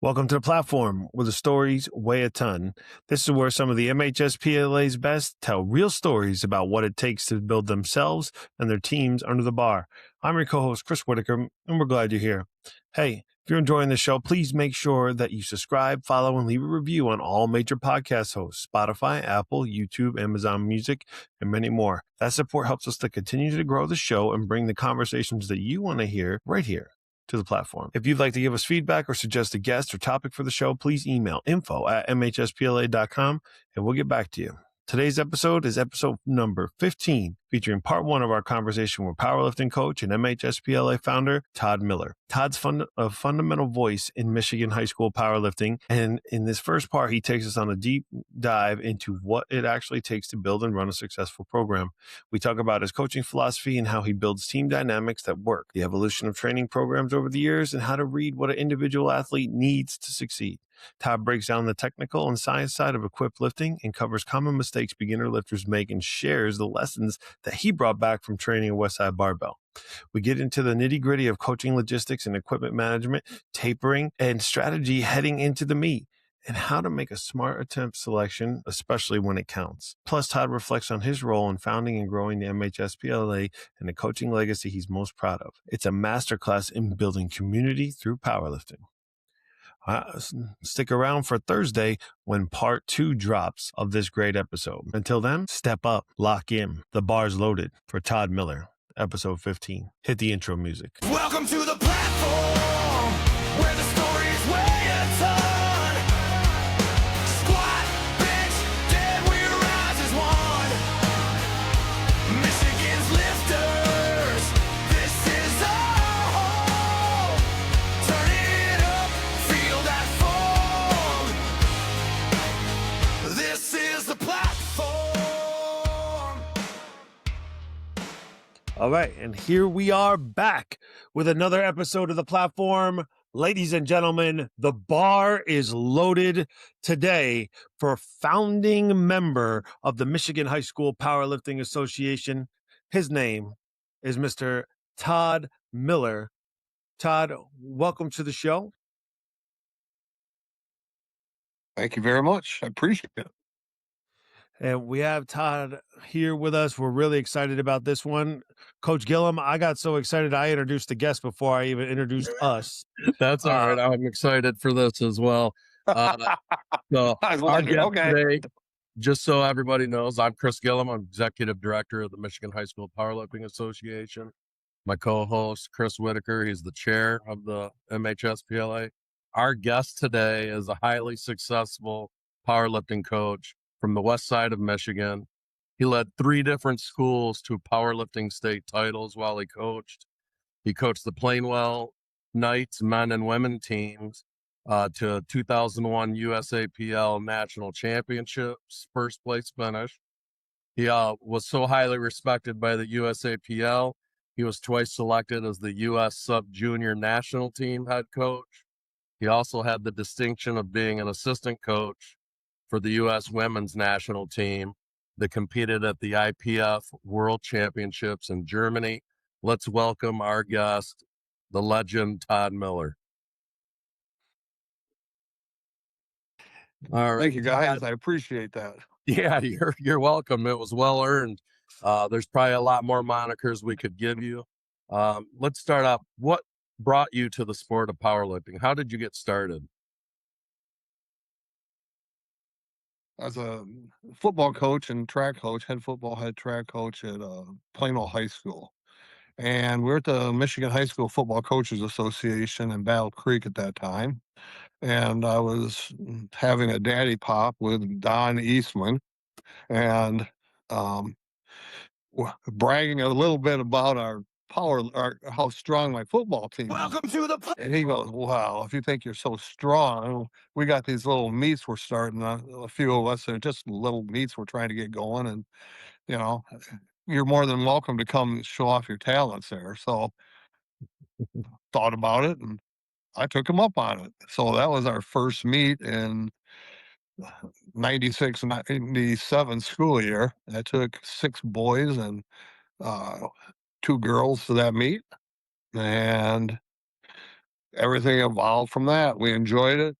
Welcome to the platform where the stories weigh a ton. This is where some of the MHSPLA's best tell real stories about what it takes to build themselves and their teams under the bar. I'm your co-host, Chris Whitaker, and we're glad you're here. Hey, if you're enjoying the show, please make sure that you subscribe, follow, and leave a review on all major podcast hosts, Spotify, Apple, YouTube, Amazon Music, and many more. That support helps us to continue to grow the show and bring the conversations that you want to hear right here to the platform. If you'd like to give us feedback or suggest a guest or topic for the show, please email info@mhspla.com and we'll get back to you. Today's episode is episode number 15, featuring part one of our conversation with powerlifting coach and MHSPLA founder, Todd Miller. Todd's a fundamental voice in Michigan High School Powerlifting. And in this first part, he takes us on a deep dive into what it actually takes to build and run a successful program. We talk about his coaching philosophy and how he builds team dynamics that work, the evolution of training programs over the years, and how to read what an individual athlete needs to succeed. Todd breaks down the technical and science side of equipped lifting and covers common mistakes beginner lifters make and shares the lessons that he brought back from training at Westside Barbell. We get into the nitty-gritty of coaching logistics and equipment management, tapering, and strategy heading into the meet, and how to make a smart attempt selection, especially when it counts. Plus, Todd reflects on his role in founding and growing the MHSPLA and the coaching legacy he's most proud of. It's a masterclass in building community through powerlifting. Stick around for Thursday when part 2 drops of this great episode. Until then, step up, lock in. The bar's loaded for Todd Miller, episode 15. Hit the intro music. Welcome to the platform where the stories weigh a ton. Squat, bench, dead, we rise as one. Michigan's lifters, this is our home. Turn it up, feel that foam. This is the platform. All right, and here we are back with another episode of the platform. Ladies and gentlemen, the bar is loaded today for founding member of the Michigan High School Powerlifting Association. His name is Mr. Todd Miller. Todd, welcome to the show. Thank you very much. I appreciate it. And we have Todd here with us. We're really excited about this one. Coach Gillum, I got so excited I introduced the guest before I even introduced us. That's all right. I'm excited for this as well. So I was our wondering, guest okay. today, just so everybody knows, I'm Chris Gillum. I'm Executive Director of the Michigan High School Powerlifting Association. My co-host, Chris Whitaker, he's the chair of the MHSPLA. Our guest today is a highly successful powerlifting coach from the Westside of Michigan. He led 3 different schools to powerlifting state titles while he coached. He coached the Plainwell Knights men and women teams to 2001 USAPL National Championships, first place finish. He was so highly respected by the USAPL, he was twice selected as the U.S. Sub-Junior National Team head coach. He also had the distinction of being an assistant coach for the U.S. Women's National Team that competed at the IPF World Championships in Germany. Let's welcome our guest, the legend, Todd Miller. All right. Thank you, guys. I appreciate that. Yeah, you're welcome. It was well earned. There's probably a lot more monikers we could give you. Let's start off. What brought you to the sport of powerlifting? How did you get started? As a football coach and track coach, head football, head track coach at Plainville High School. And we're at the Michigan High School Football Coaches Association in Battle Creek at that time. And I was having a daddy pop with Don Eastman and bragging a little bit about our how strong my football team is. Welcome to the And he goes, "Wow, if you think you're so strong, we got these little meets we're starting. A few of us are just little meets we're trying to get going, and you know, you're more than welcome to come show off your talents there." So, thought about it, and I took him up on it. So that was our first meet in 96, 97 school year. I took 6 boys and 2 girls to that meet, and everything evolved from that. We enjoyed it.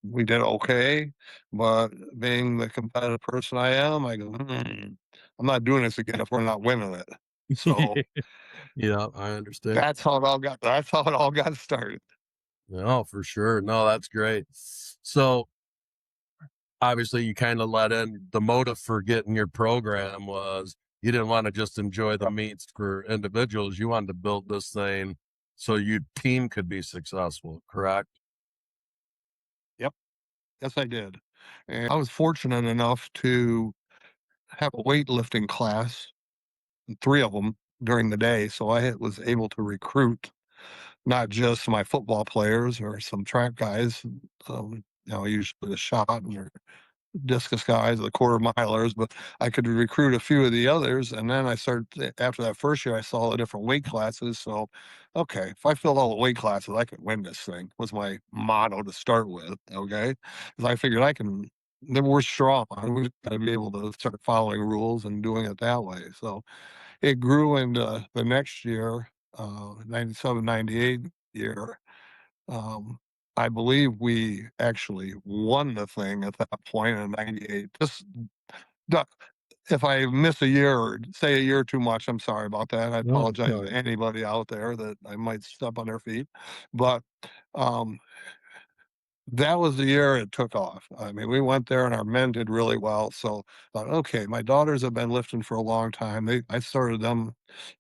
We did okay, but being the competitive person I am, I go, I'm not doing this again if we're not winning it. So Yeah, I understand. that's how it all got. That's how it all got started. No, for sure. No, that's great. So obviously you kind of let in the motive for getting your program was you didn't want to just enjoy the meets for individuals. You wanted to build this thing so your team could be successful, correct? Yep. Yes, I did. And I was fortunate enough to have a weightlifting class, 3 of them during the day. So I was able to recruit not just my football players or some track guys, usually the shot and discus guys, the quarter milers, but I could recruit a few of the others. And then I started, after that first year, I saw the different weight classes. So, okay, if I filled all the weight classes, I could win this thing, was my motto to start with. Okay. Because I figured then we're strong. We got to be able to start following rules and doing it that way. So it grew into the next year, 97, 98 year. Um, I believe we actually won the thing at that point in '98. Just duh, if I miss a year or say a year too much, I'm sorry about that. I No, apologize no. to anybody out there that I might step on their feet, but um, that was the year it took off. I mean, we went there and our men did really well. So thought, okay, my daughters have been lifting for a long time. I started them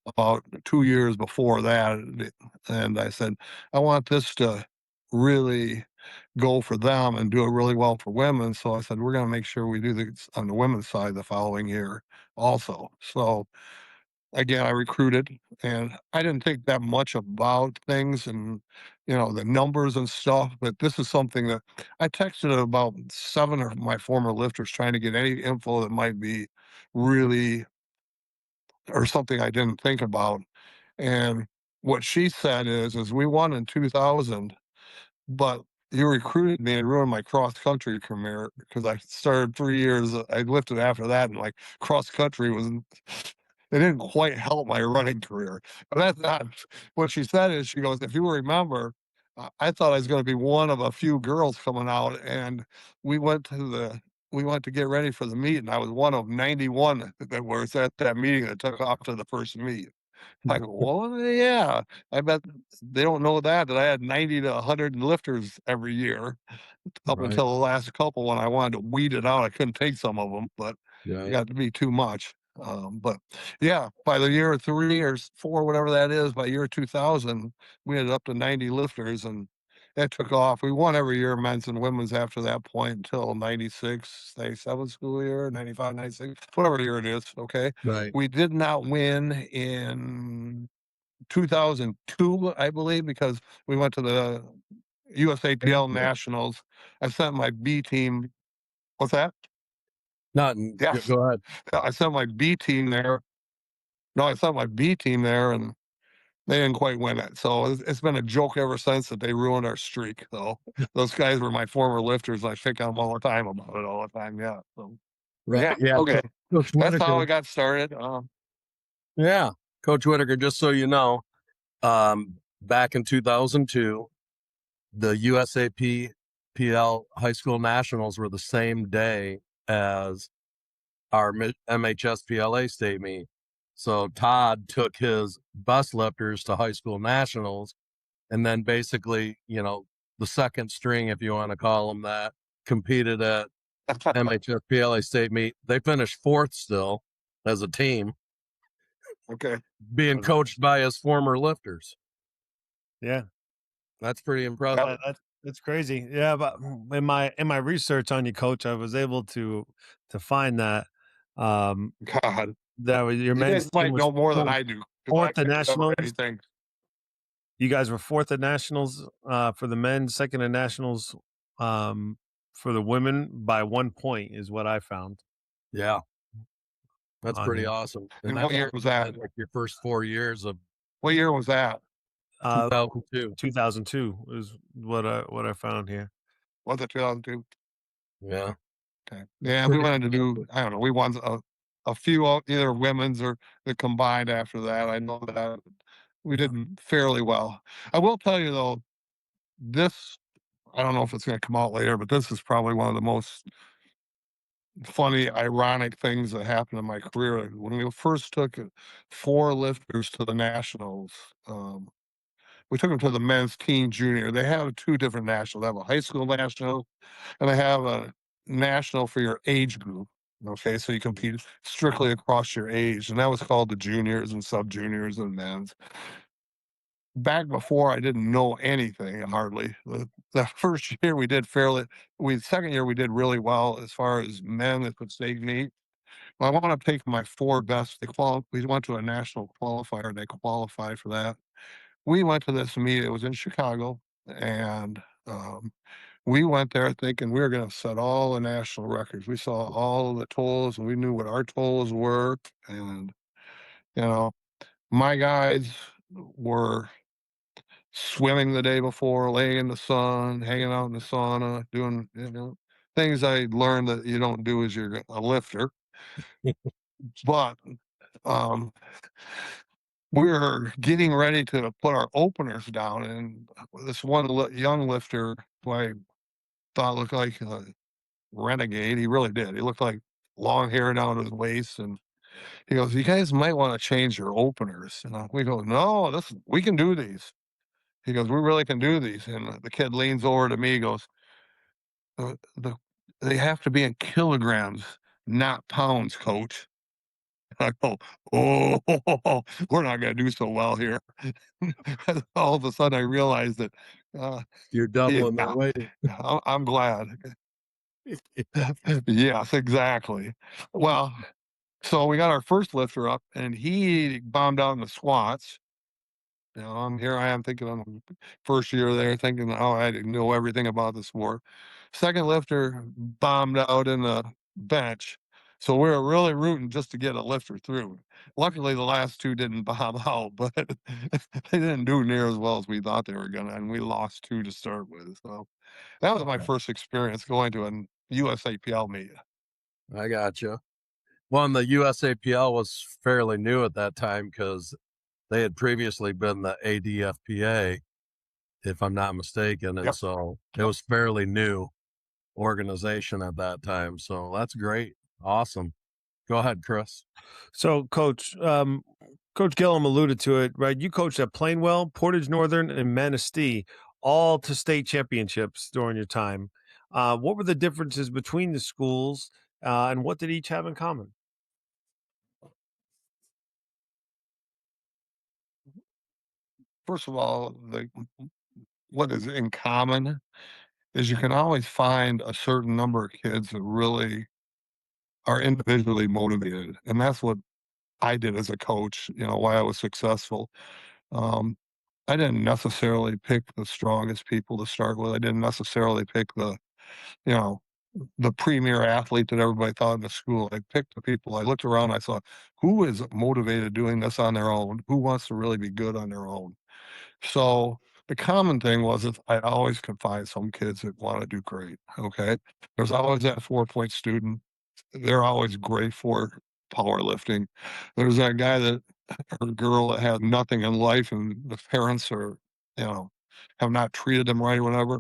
about 2 years before that, and I said, I want this to really go for them and do it really well for women. So I said, we're going to make sure we do this on the women's side the following year also. So again, I recruited and I didn't think that much about things and, the numbers and stuff, but this is something that I texted about 7 of my former lifters trying to get any info that might be really or something I didn't think about. And what she said is we won in 2000, but you recruited me and ruined my cross country career because I started 3 years. I lifted after that, and like cross country was it didn't quite help my running career. But that's not what she said. Is she goes, if you remember, I thought I was going to be one of a few girls coming out, and we went to the we went to get ready for the meet, and I was one of 91 that was at that meeting that took off to the first meet. I go, well, yeah, I bet they don't know that I had 90 to 100 lifters every year up Right. until the last couple when I wanted to weed it out. I couldn't take some of them, but it Yeah. got to be too much. But yeah, by the year 3 or 4, whatever that is, by year 2000, we had up to 90 lifters and it took off. We won every year, men's and women's after that point until 96, 97 school year, 95, 96, whatever year it is. Okay. Right. We did not win in 2002, I believe, because we went to the USAPL Nationals. I sent my B team. What's that? Nothing. Yes, Go ahead. I sent my B team there. No, I sent my B team there, and they didn't quite win it. So it's been a joke ever since that they ruined our streak. So those guys were my former lifters. I pick on them all the time about it all the time. Yeah. So Right. yeah. Yeah. Okay. Coach That's how Whitaker. I got started. Yeah. Coach Whitaker, just so you know, back in 2002, the USAPL High School Nationals were the same day as our MHSPLA state meet. So Todd took his bus lifters to high school nationals, and then basically, the second string, if you want to call them that, competed at MHSPLA state meet. They finished fourth still as a team, Okay. being coached by his former lifters. Yeah. That's pretty impressive. That's crazy. Yeah, but in my research on you, coach, I was able to find that God, that was your you men's guys team might was know more than I do. 'Cause I fourth at can't remember nationals. anything. You guys were fourth at nationals for the men, second at nationals for the women by 1 point is what I found. Yeah, that's on pretty here. awesome. And And what that's year was that? like your first 4 years of What year was that? 2002. 2002 is what I found here. Was it 2002? Yeah. Okay. Yeah, we wanted to do, I don't know, we won a few either women's or the combined after that. I know that. we did fairly well. I will tell you though, this I don't know if it's going to come out later, but this is probably one of the most funny, ironic things that happened in my career. When we first took 4 lifters to the nationals, we took them to the men's teen junior. They have 2 different nationals. They have a high school national, and they have a national for your age group. Okay, so you compete strictly across your age, and that was called the juniors and sub juniors and men's. Back before I didn't know anything hardly. The first year we did fairly. We second year we did really well as far as men that could stake meet. Well, I want to take my 4 best. We went to a national qualifier. And they qualified for that. We went to this meet. It was in Chicago, and we went there thinking we were going to set all the national records. We saw all the totals, and we knew what our totals were. And you know, my guys were swimming the day before, laying in the sun, hanging out in the sauna, doing things I learned that you don't do as you're a lifter. But um, we were getting ready to put our openers down, and this one young lifter who I thought looked like a renegade. He really did. He looked like long hair down to his waist, and he goes, "You guys might want to change your openers." And we go, "No, we can do these." He goes, "We really can do these." And the kid leans over to me, goes, the "They have to be in kilograms, not pounds, coach." I go, "Oh, we're not gonna do so well here." All of a sudden, I realized that, You're doubling the yeah, weight. I'm glad. Yes, exactly. Well, so we got our first lifter up, and he bombed out in the squats. Here I am thinking I'm first year there, thinking, oh, I didn't know everything about the sport. Second lifter bombed out in the bench. So we were really rooting just to get a lifter through. Luckily, the last 2 didn't bomb out, but they didn't do near as well as we thought they were going to. And we lost 2 to start with. So that was my first experience going to a USAPL meet. I gotcha. Well, and the USAPL was fairly new at that time because they had previously been the ADFPA, if I'm not mistaken, and Yep. so it was fairly new organization at that time. So that's great. Awesome. Go ahead, Chris. So, Coach Gillum alluded to it, right? You coached at Plainwell, Portage Northern, and Manistee, all to state championships during your time. What were the differences between the schools, and what did each have in common? First of all, what is in common is you can always find a certain number of kids that really are individually motivated. And that's what I did as a coach, why I was successful. Um, I didn't necessarily pick the strongest people to start with. I didn't necessarily pick you know, the premier athlete that everybody thought in the school. I picked the people. I looked around. I saw who is motivated doing this on their own. Who wants to really be good on their own. So the common thing was that I always could find some kids that want to do great. Okay, there's always that 4-point student. They're always great for powerlifting. There's that guy that or girl that has nothing in life, and the parents are, you know, have not treated them right or whatever.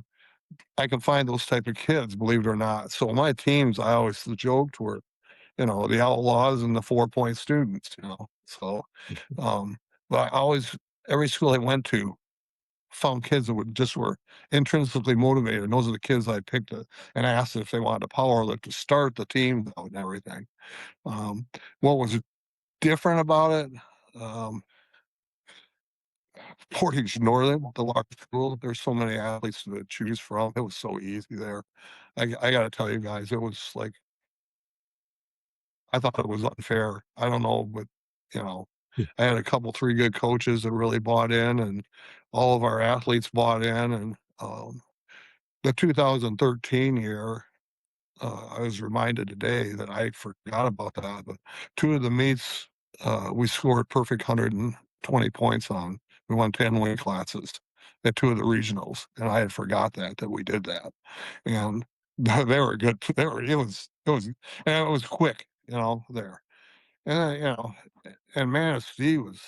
I can find those type of kids, believe it or not. So my teams, I always joked were, the outlaws and the 4-point students. So, um, but I always every school I went to found kids that were intrinsically motivated. And those are the kids I picked and asked if they wanted to power lift to start the team out and everything. Um, what was different about it? Um, Portage Northern, the large school, there's so many athletes to choose from. It was so easy there. I got to tell you guys, it was like I thought it was unfair. I don't know, but you know, I had a couple, 3 good coaches that really bought in, and all of our athletes bought in. And the 2013 year, I was reminded today that I forgot about that. But 2 of the meets, we scored perfect 120 points on. We won 10 weight classes at 2 of the regionals, and I had forgot that we did that. And they were good. And it was quick, there. And, and Manistee was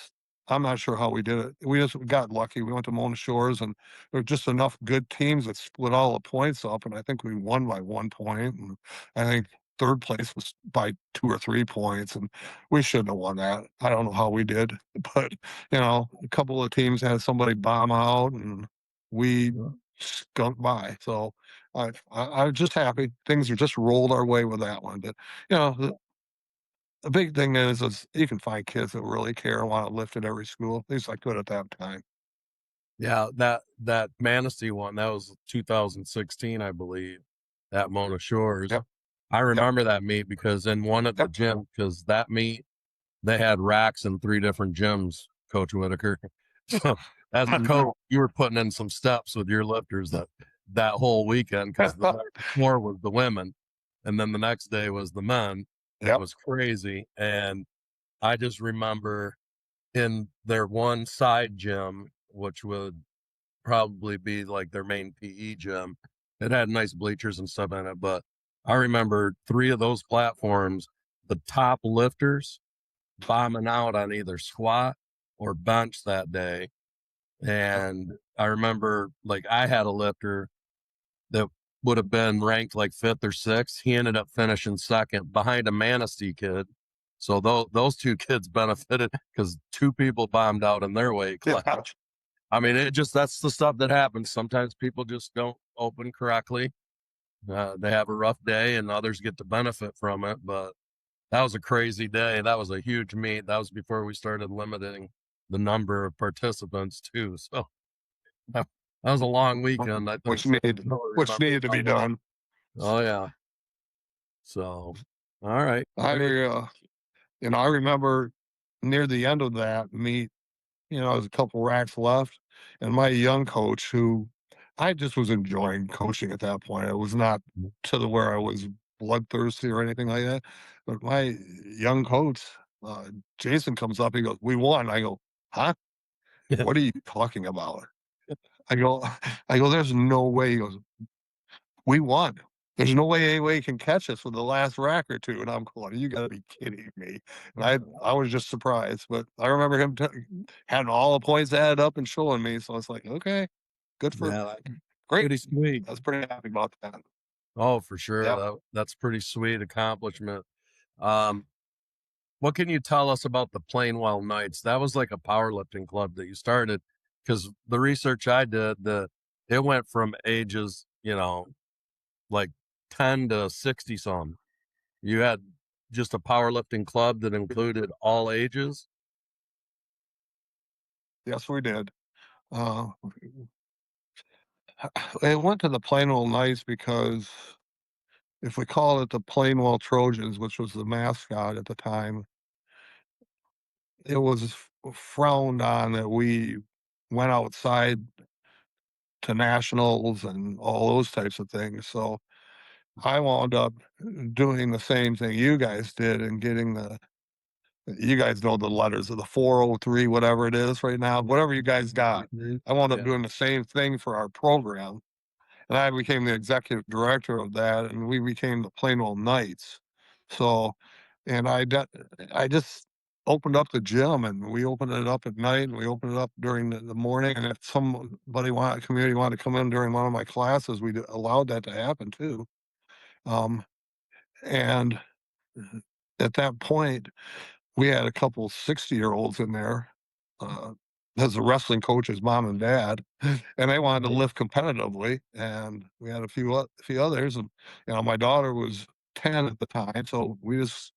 I'm not sure how we did it. We just got lucky. We went to Mona Shores, and there were just enough good teams that split all the points up, and I think we won by 1 point, and I think 3rd place was by 2 or 3 points, and we shouldn't have won that. I don't know how we did, but, a couple of teams had somebody bomb out, and we skunked by. So I was just happy. Things are just rolled our way with that one. But, the big thing is you can find kids that really care and want to lift at every school. At least I could at that time. Yeah, that Manistee one, that was 2016, I believe, at Mona Shores. Yep. I remember that meet because in one of the gym, because that meet, they had racks in 3 different gyms, Coach Whitaker. So as a coach, you were putting in some steps with your lifters that whole weekend, because the night before was the women, and then the next day was the men. It was crazy. And I just remember in their one side gym, which would probably be like their main PE gym, it had nice bleachers and stuff in it. But I remember 3 of those platforms, the top lifters bombing out on either squat or bench that day. And I remember, like, I had a lifter that would have been ranked like 5th or 6th. He ended up finishing 2nd behind a Manistee kid. So those 2 kids benefited because 2 people bombed out in their weight class. I mean, that's the stuff that happens. Sometimes people just don't open correctly. They have a rough day and others get to benefit from it. But that was a crazy day. That was a huge meet. That was before we started limiting the number of participants too. So that was a long weekend. I think Which needed to be done. Oh yeah. So, all right. I remember near the end of that meet, there was a couple racks left, and my young coach, who I just was enjoying coaching at that point. It was not to the where I was bloodthirsty or anything like that. But my young coach, Jason, comes up. He goes, "We won." I go, "Huh? What are you talking about?" I go, "There's no way." He goes, "We won. There's no way anybody can catch us with the last rack or 2." And I'm going, "You gotta be kidding me." And I was just surprised, but I remember him having all the points added up and showing me. So it's like, okay, good for great. Pretty sweet. I was pretty happy about that. Oh, for sure. Yep. That's pretty sweet accomplishment. What can you tell us about the Plainwell Knights? That was like a powerlifting club that you started, because the research I did, it went from ages, like 10 to 60 some. You had just a powerlifting club that included all ages. Yes, we did. It went to the Plainwell Knights because if we call it the Plainwell Trojans, which was the mascot at the time, it was frowned on that we went outside to nationals and all those types of things. So I wound up doing the same thing you guys did and getting you guys know the letters of the 403, whatever it is right now, whatever you guys got. I wound up doing the same thing for our program. And I became the executive director of that, and we became the Plainwell Knights. So, and I just opened up the gym, and we opened it up at night, and we opened it up during the morning. And if community wanted to come in during one of my classes, we allowed that to happen too. And at that point, we had a couple 60-year-olds in there as a wrestling coach's mom and dad, and they wanted to lift competitively. And we had a few others, and my daughter was 10 at the time, so we just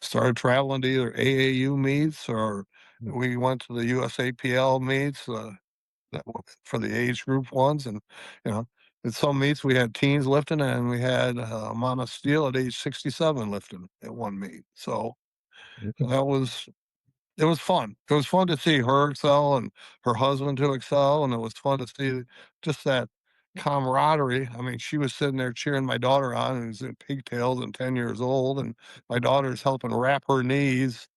started traveling to either AAU meets or we went to the USAPL meets for the age group ones, and at some meets we had teens lifting, and we had Mama Steele at age 67 lifting at one meet. So that was it was fun. It was fun to see her excel and her husband to excel, and it was fun to see just that camaraderie. I mean, she was sitting there cheering my daughter on, who's in pigtails and 10 years old, and my daughter's helping wrap her knees,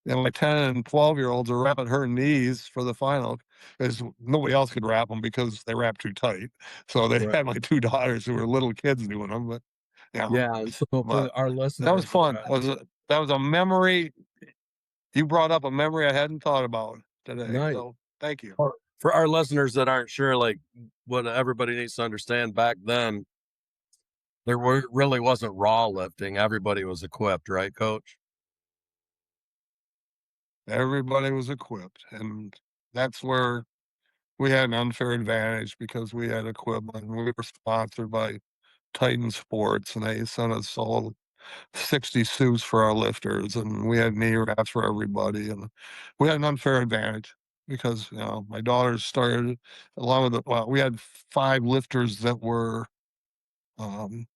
and my 10 and 12-year-olds are wrapping her knees for the final because nobody else could wrap them because they wrapped too tight. So they had my 2 daughters who were little kids doing them, but Yeah. So for our listeners, that was fun. That was a memory. You brought up a memory I hadn't thought about. today. Nice. So thank you. For our listeners that aren't sure, like what everybody needs to understand, back then really wasn't raw lifting. Everybody was equipped, right, Coach? Everybody was equipped, and that's where we had an unfair advantage because we had equipment. We were sponsored by Titan Sports, and they sent us all 60 suits for our lifters, and we had knee wraps for everybody, and we had an unfair advantage because, my daughters started along with we had 5 lifters that were, um,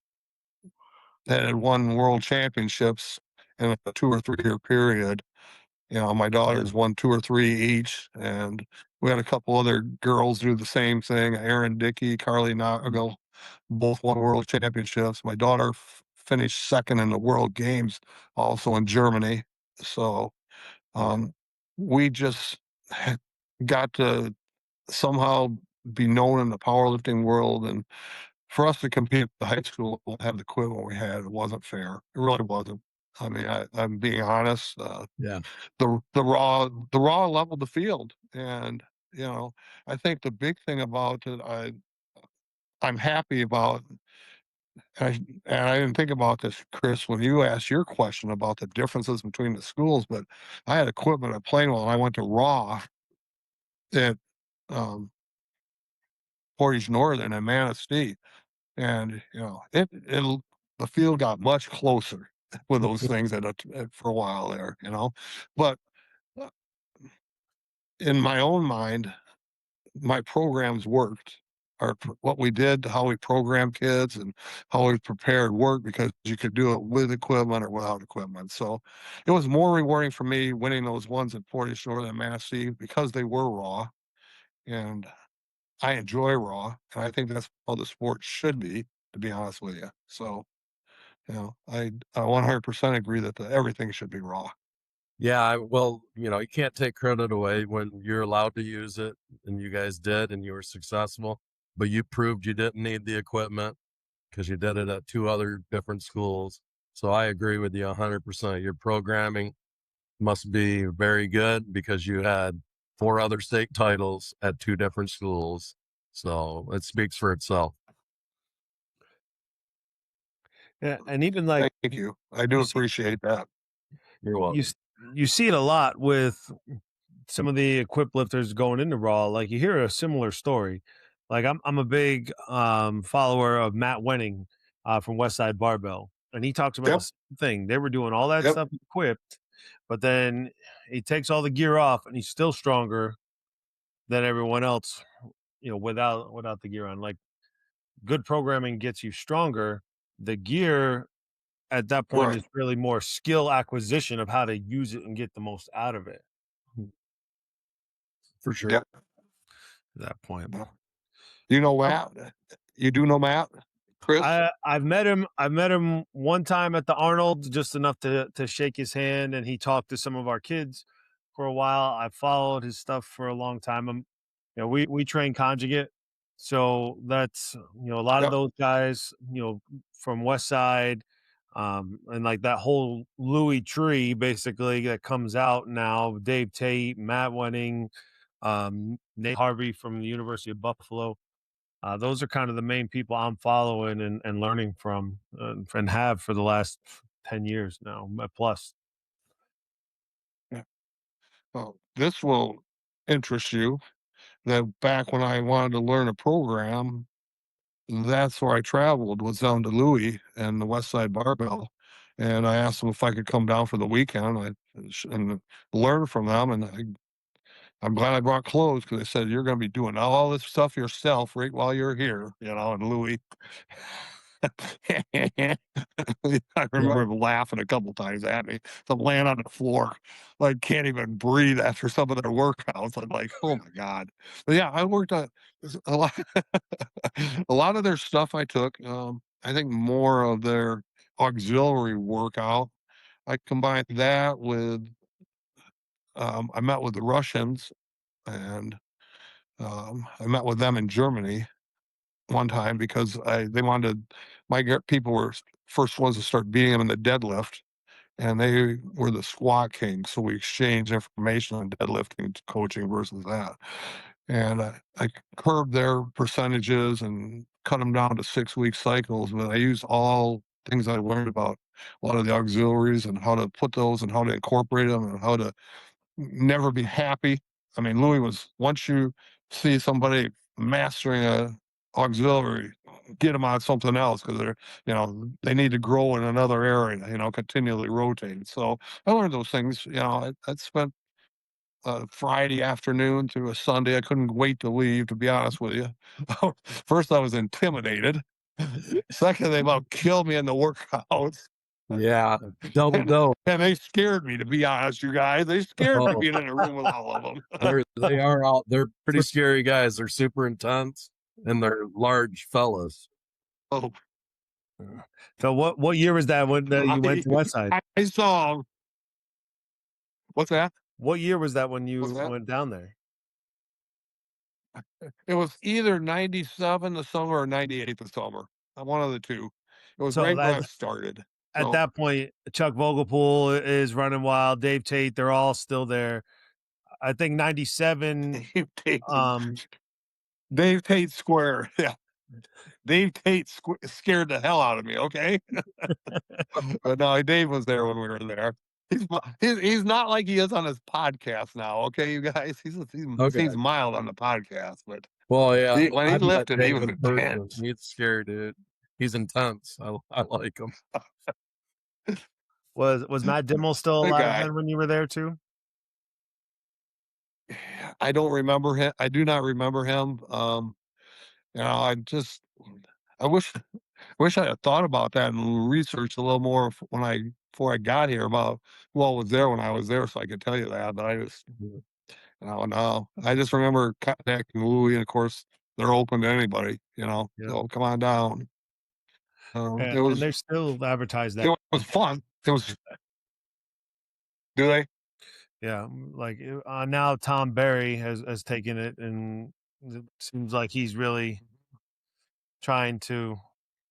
that had won world championships in a 2 or 3 year period. My daughters won 2 or 3 each, and we had a couple other girls do the same thing. Erin Dickey, Carly Nagel, both won world championships. My daughter finished second in the World Games, also in Germany. So we just got to somehow be known in the powerlifting world, and for us to compete at the high school and have the equipment we had, it wasn't fair. It really wasn't. I mean, I'm being honest. Yeah. The raw leveled the field, and I think the big thing about it, I'm happy about. And I didn't think about this, Chris, when you asked your question about the differences between the schools, but I had equipment at Plainwell, and I went to Raw at um, Portage Northern and Manistee, and the field got much closer with those things for a while there, but uh, in my own mind, my programs worked. What we did, how we programmed kids, and how we prepared work because you could do it with equipment or without equipment. So it was more rewarding for me winning those ones at Portage Northern and Manistee because they were raw, and I enjoy raw, and I think that's how the sport should be. To be honest with you, so I 100% agree that everything should be raw. Yeah, well, you can't take credit away when you're allowed to use it, and you guys did, and you were successful, but you proved you didn't need the equipment because you did it at 2 other different schools. So I agree with you 100%. Your programming must be very good because you had 4 other state titles at 2 different schools. So it speaks for itself. Yeah, and even like Thank you. I do you see, appreciate that. You're welcome. you see it a lot with some of the equipped lifters going into Raw. Like you hear a similar story. Like I'm a big follower of Matt Wenning from Westside Barbell, and he talks about Yep. the same thing. They were doing all that Yep. stuff equipped, but then he takes all the gear off, and he's still stronger than everyone else. Without the gear on. Like good programming gets you stronger. The gear at that point Right. is really more skill acquisition of how to use it and get the most out of it. For sure. Yep. At that point. Yeah. You know Matt? You do know Matt, Chris? I've met him. I've met him one time at the Arnold, just enough to shake his hand, and he talked to some of our kids for a while. I followed his stuff for a long time. We train conjugate, so that's a lot of Yep. those guys from Westside, and like that whole Louie tree basically that comes out now. Dave Tate, Matt Wenning, Nate Harvey from the University of Buffalo. Those are kind of the main people I'm following and learning from, and have for the last 10 years now, plus. Yeah. Well, this will interest you. That back when I wanted to learn a program, that's where I traveled, was down to Louie and the Westside Barbell. And I asked them if I could come down for the weekend and learn from them. And I'm glad I brought clothes because they said you're going to be doing all this stuff yourself right while you're here, and Louis. I remember him laughing a couple times at me. So I'm laying on the floor, like can't even breathe after some of their workouts. I'm like, oh my god. But yeah, I worked on a lot. A lot of their stuff I took. I think more of their auxiliary workout. I combined that with. I met with the Russians and I met with them in Germany one time because they wanted people were first ones to start beating them in the deadlift, and they were the squat kings. So we exchanged information on deadlifting coaching versus that. And I curbed their percentages and cut them down to 6-week cycles. But I used all things I learned about a lot of the auxiliaries and how to put those and how to incorporate them and how to never be happy. I mean, Louis was once you see somebody mastering a auxiliary, get them on something else because they need to grow in another area, continually rotate. So I learned those things. I spent Friday afternoon to a Sunday. I couldn't wait to leave, to be honest with you. First, I was intimidated. Second, they about killed me in the workouts. Yeah, double And, dope. and they scared me, to be honest, you guys. They scared me Oh, being in a room with all of them. they're pretty scary guys. They're super intense and they're large fellas. Oh, So what year was that when you went to Westside? I saw. What's that? What year was that when What's you that? went down there? It was either 97 the summer or 98 the summer. One of the two. It was So right where I that started. at So that point, Chuck Vogelpool is running wild. Dave Tate, they're all still there. I think 97. Dave Tate, Um, Dave Tate Square. Yeah. Dave Tate scared the hell out of me. Okay. But no, Dave was there when we were there. He's not like he is on his podcast now. Okay, you guys. He Okay. seems mild on the podcast, but Well, yeah, when he I've met lifted, he Dave was in person. intense. He's scary, dude. He's intense. I like him. was Matt Dimmel still Good alive guy. then when you were there too? I don't remember him. I do not remember him. I wish I had thought about that and researched a little more before I got here about who all was there when I was there, so I could tell you that. But I just, no, I just remember contacting Louie, and of course they're open to anybody. Yeah. So come on down. It And was they still advertise that. it was fun. It was. Do they? Yeah, like now Tom Berry has taken it, and it seems like he's really trying to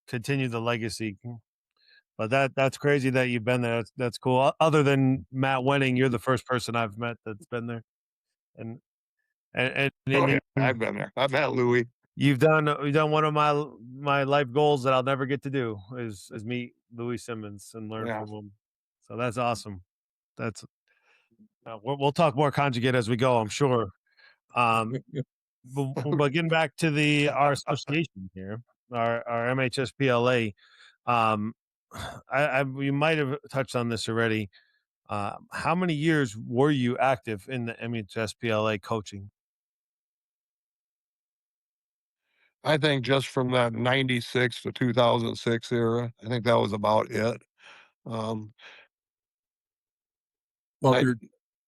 continue the legacy. But that's crazy that you've been there. That's cool. Other than Matt Wenning, you're the first person I've met that's been there, and Oh, yeah, I've been there. I've met Louie. you've done one of my life goals that I'll never get to do is meet Louie Simmons and learn Yeah. from him. So that's awesome. That's we'll talk more conjugate as we go, I'm sure. But getting back to our association here, our MHSPLA, we might have touched on this already. How many years were you active in the MHSPLA coaching? I think just from that 96 to 2006 era, I think that was about it. Um, Well, I through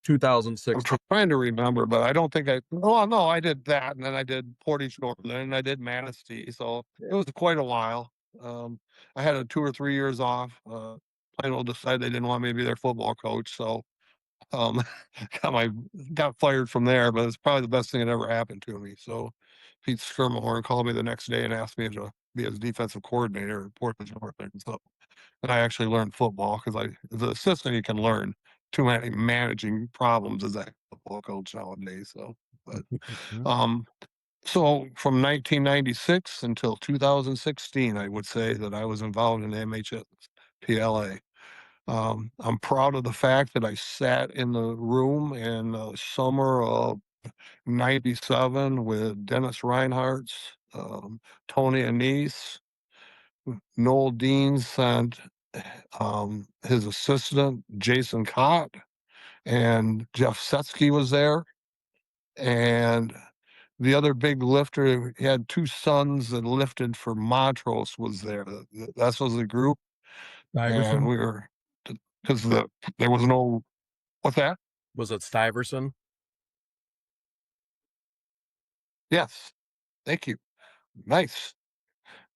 2006. I'm trying to remember, but I don't think no, I did that, and then I did Portage Northern, and I did Manistee, so it was quite a while. I had a 2 or 3 years off. Plainville decided they didn't want me to be their football coach, so, um, got fired from there, but it's probably the best thing that ever happened to me. So Pete Skirmahorn called me the next day and asked me to be his defensive coordinator at Portage Northern, so and I actually learned football because as an assistant, you can learn too many managing problems as a football coach nowadays. So, but um, so from 1996 until 2016, I would say that I was involved in the MHSPLA. I'm proud of the fact that I sat in the room in the summer of '97 with Dennis Reinhardt's, Tony Anise, Noel Dean sent his assistant, Jason Cott, and Jeff Setsky was there. And the other big lifter, he had two sons that lifted for Montrose, was there. That was the group. And we were, because there was no, what's that? Was it Stuyvesant? Yes. Thank you. Nice.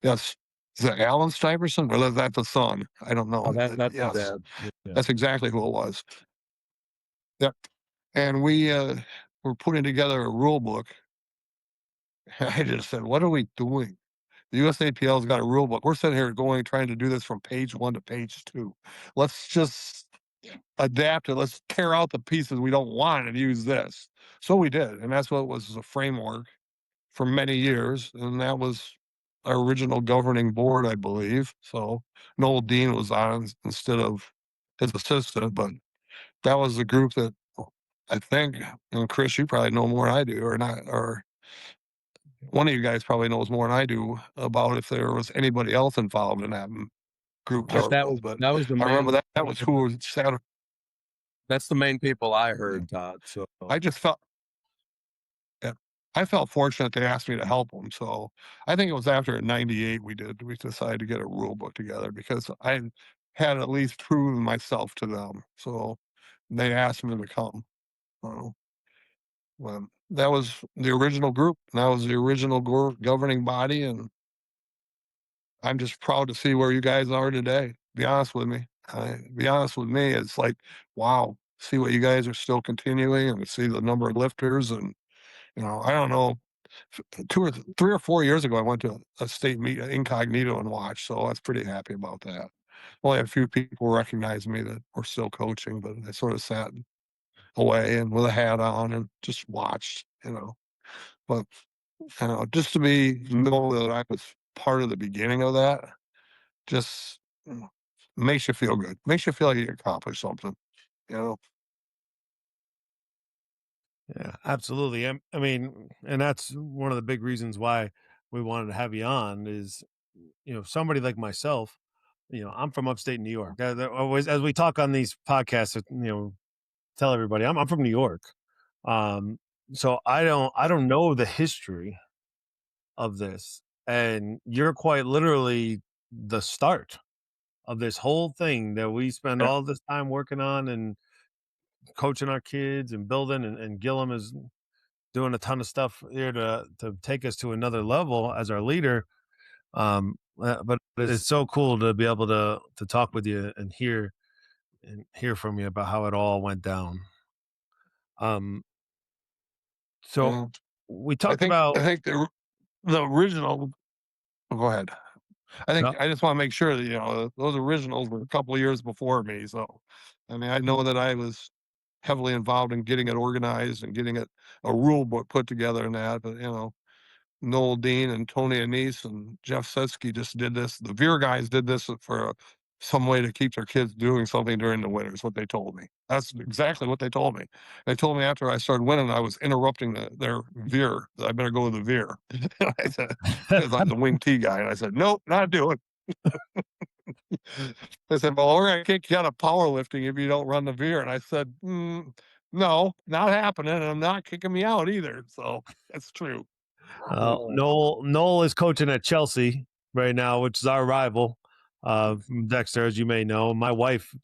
Yes. Is that Alan Stuyvesant or is that the son? I don't know. Oh, that's Yes. dad. Yeah. That's exactly who it was. Yep. And we were putting together a rule book. I just said, "What are we doing? The USAPL's got a rule book. We're sitting here trying to do this from page 1 to page 2. Let's just adapt it. Let's tear out the pieces we don't want and use this. So we did, and that's what was a framework for many years, and that was our original governing board, I believe. So Noel Dean was on instead of his assistant, but that was the group that I think, and Chris, you probably know more than I do, or not, or one of you guys probably knows more than I do about if there was anybody else involved in that group. But that was the I remember main, that was who was sat. that's the main people I heard, Todd. So I just felt, yeah, I felt fortunate they asked me to help them. So I think it was after '98 we decided to get a rule book together because I had at least proven myself to them. So they asked me to come. Uh, well, that was the original group. And that was the original governing body, and I'm just proud to see where you guys are today. Be honest with me. Be honest with me. It's like, wow. See what you guys are still continuing, and see the number of lifters, and I don't know. 3 or 4 years ago, I went to a state meet incognito and watched, so I was pretty happy about that. Only a few people recognized me that were still coaching, but I sort of sat away and with a hat on and just watched. But just to know that I was part of the beginning of that, just makes you feel good. Makes you feel like you accomplished something. You know. Yeah, absolutely. I mean, and that's one of the big reasons why we wanted to have you on is, somebody like myself, I'm from upstate New York. Always, as we talk on these podcasts, tell everybody I'm from New York. So I don't know the history of this, and you're quite literally the start of this whole thing that we spend Yeah. all this time working on and coaching our kids and building, and Gillum is doing a ton of stuff here to take us to another level as our leader. But it's so cool to be able to talk with you and hear from you about how it all went down. So Yeah. we I talked think about the original. Go ahead. No. I just want to make sure that those originals were a couple of years before me. So, I mean, I know that I was heavily involved in getting it organized and getting a rule book put together and that. But Noel Dean and Tony Anise and Jeff Setsky just did this. The Veer guys did this for some way to keep their kids doing something during the winter, is what they told me. That's exactly what they told me. They told me after I started winning, I was interrupting their Veer. I better go with the Veer. I said, because I'm the wing T guy. And I said, nope, not doing. They said, well, we're going to kick you out of powerlifting if you don't run the Veer. And I said, no, not happening. And I'm not kicking me out either. So that's true. Noel is coaching at Chelsea right now, which is our rival. Dexter, as you may know, my wife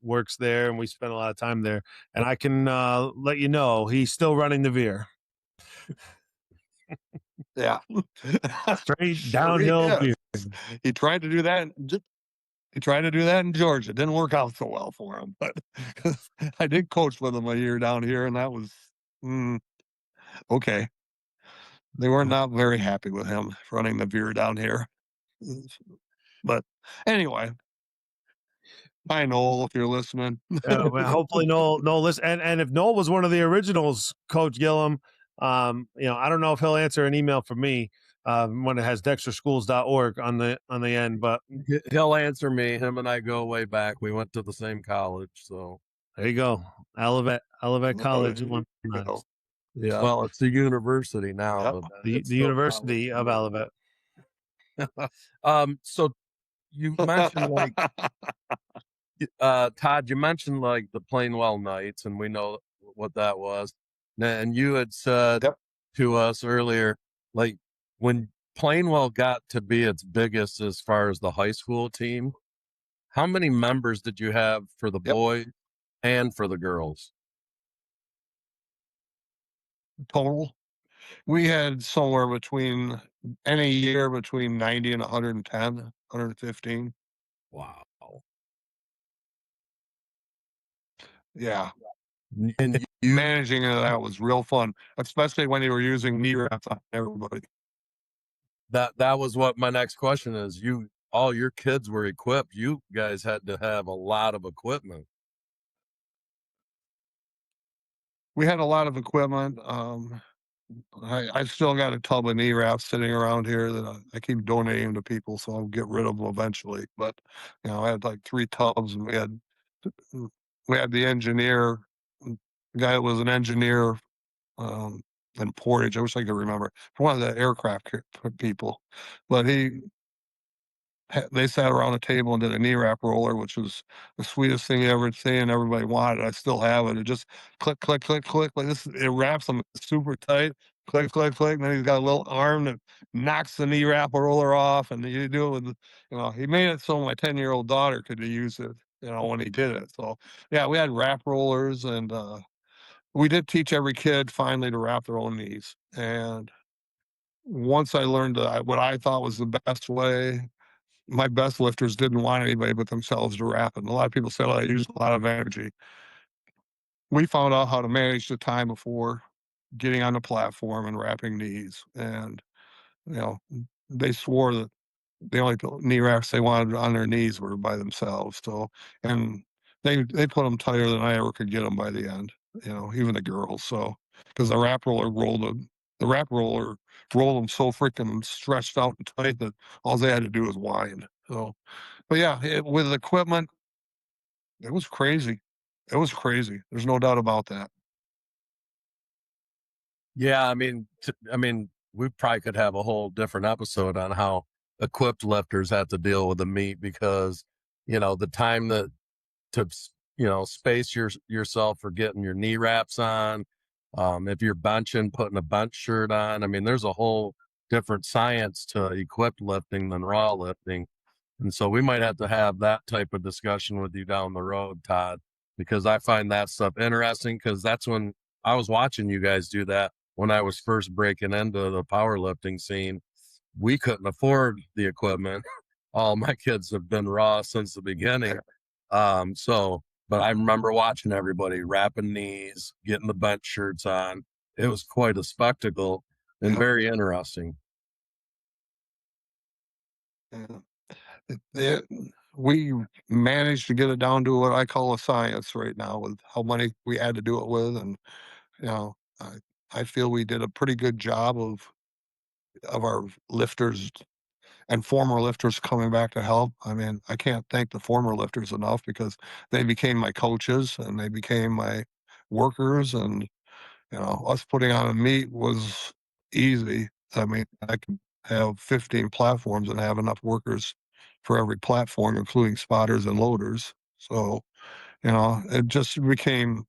works there, and we spend a lot of time there. And I can let you know he's still running the Veer. Yeah, Straight sure downhill Veer. He tried to do that. He tried to do that in Georgia. It didn't work out so well for him. But I did coach with him a year down here, and that was okay. They were not very happy with him running the Veer down here. But anyway, hi Noel, if you're listening. Hopefully Noel listen. And if Noel was one of the originals, Coach Gillum, I don't know if he'll answer an email from me when it has dexterschools.org on the end, but he'll answer me. Him and I go way back. We went to the same college, so there you go. Olivet College. Yeah. Well, it's the university now. Yep. The University of Olivet. So you mentioned Todd, you mentioned like the Plainwell Nights, and we know what that was. And you had said to us earlier, like when Plainwell got to be its biggest as far as the high school team, how many members did you have for the boys and for the girls? Total. We had somewhere between any year between 90 and 110, 115. Wow. Yeah. And managing that was real fun, especially when you were using knee wraps on everybody. That was what my next question is. All your kids were equipped. You guys had to have a lot of equipment. we had a lot of equipment. I still got a tub of knee wraps sitting around here that I keep donating to people, so I'll get rid of them eventually. But I had like 3 tubs, and we had the engineer, the guy that was an engineer um, in Portage. I wish I could remember, one of the aircraft people, but they sat around a table and did a knee wrap roller, which was the sweetest thing you ever seen. Everybody wanted it. I still have it. It just click, click, click, click like this. It wraps them super tight. Click, click, click. And then he's got a little arm that knocks the knee wrap roller off, and you do it with, he made it so my 10-year-old daughter could use it, when he did it. So yeah, we had wrap rollers, and we did teach every kid finally to wrap their own knees. And once I learned what I thought was the best way, my best lifters didn't want anybody but themselves to wrap, and a lot of people say, "Well, I use a lot of energy." We found out how to manage the time before getting on the platform and wrapping knees, and, you know, they swore that the only knee wraps they wanted on their knees were by themselves, so and they put them tighter than I ever could get them by the end, even the girls, so because the wrap roller rolled them so freaking stretched out and tight that all they had to do was wind, so but yeah, with equipment, it was crazy. It was crazy. There's no doubt about that. Yeah, we probably could have a whole different episode on how equipped lifters have to deal with the meet because, the time that to, space yourself for getting your knee wraps on. If you're benching, putting a bench shirt on. There's a whole different science to equipped lifting than raw lifting. And so we might have to have that type of discussion with you down the road, Todd, because I find that stuff interesting because that's when I was watching you guys do that when I was first breaking into the powerlifting scene. We couldn't afford the equipment. All my kids have been raw since the beginning. But I remember watching everybody wrapping knees, getting the bench shirts on. It was quite a spectacle and Yeah. very interesting. Yeah. We managed to get it down to what I call a science right now with how many we had to do it with, and you know, I I feel we did a pretty good job of our lifters and former lifters coming back to help. I mean, I can't thank the former lifters enough because they became my coaches and they became my workers, and us putting on a meet was easy. I mean, I could have 15 platforms and have enough workers for every platform, including spotters and loaders. So, it just became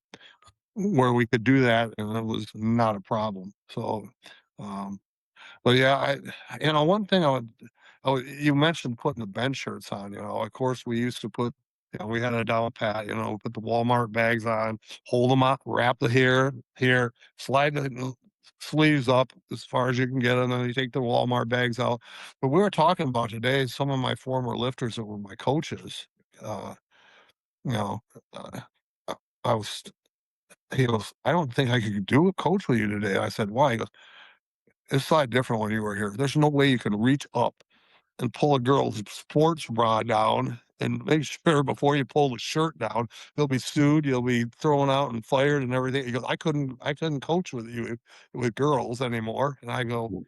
where we could do that, and it was not a problem. So, um, but yeah, one thing you mentioned putting the bench shirts on, of course we used to put, we had a down pat, put the Walmart bags on, hold them up, wrap the here, slide the sleeves up as far as you can get them, and then you take the Walmart bags out. But we were talking about today, some of my former lifters that were my coaches, uh, you know, uh, uh, I was, he goes, I don't think I could do a coach with you today. I said, why? He goes, it's a lot different when you were here. There's no way you can reach up and pull a girl's sports bra down and make sure before you pull the shirt down, you'll be sued, you'll be thrown out and fired and everything. He goes, I couldn't coach with you with girls anymore. And I go,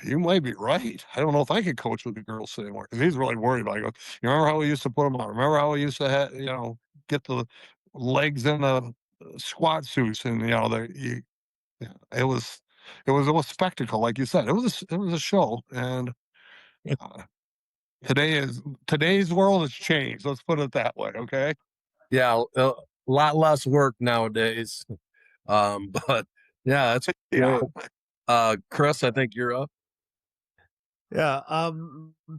you might be right. I don't know if I could coach with the girls anymore because he's really worried about it. He goes, you remember how we used to put them on? Remember how we used to get the legs in the squat suits and yeah, it was a spectacle, like you said. It was a show, and uh, today's world has changed. Let's put it that way. Okay. Yeah, a lot less work nowadays. But yeah, that's Yeah. great. Chris, I think you're up. Yeah.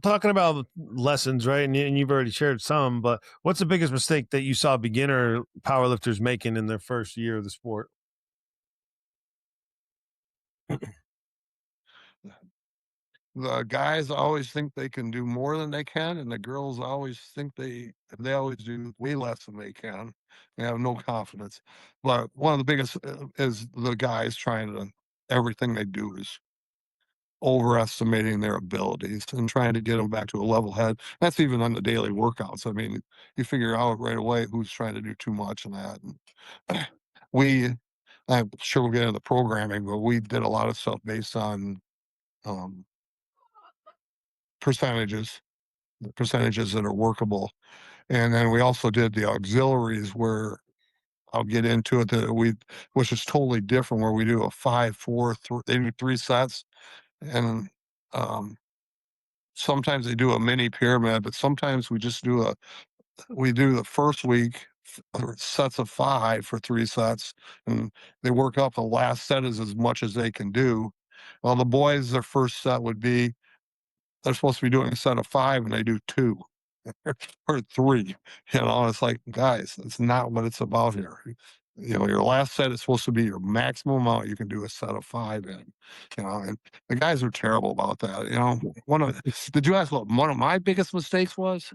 Talking about lessons, right? And you've already shared some, but what's the biggest mistake that you saw beginner powerlifters making in their first year of the sport? The guys always think they can do more than they can, and the girls always think they always do way less than they can. They have no confidence. But one of the biggest is the guys trying to everything they do is overestimating their abilities and trying to get them back to a level head. That's even on the daily workouts. I mean, you figure out right away who's trying to do too much and that. And we I'm sure we'll get into the programming, but we did a lot of stuff based on um, percentages, the percentages that are workable. And then we also did the auxiliaries where I'll get into it which is totally different, where we do a 5, 4, 3, they do 3 sets. And um, sometimes they do a mini pyramid, but sometimes we do the first week sets of 5 for 3 sets, and they work up the last set is as much as they can do. Well, the boys, their first set would be they're supposed to be doing a set of 5 and they do 2 or 3. It's like, guys, that's not what it's about here. Your last set is supposed to be your maximum amount you can do a set of 5 in. And the guys are terrible about that. Did you ask what one of my biggest mistakes was?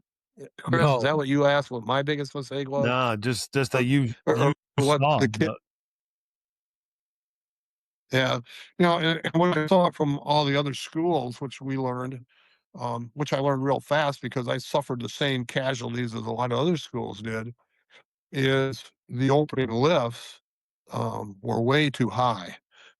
Chris, is No. that what you asked? What my biggest mistake was? Nah, just Or, that you or what saw. the kid? Yeah, and what I saw from all the other schools, which we learned, which I learned real fast because I suffered the same casualties as a lot of other schools did, is the opening lifts were way too high.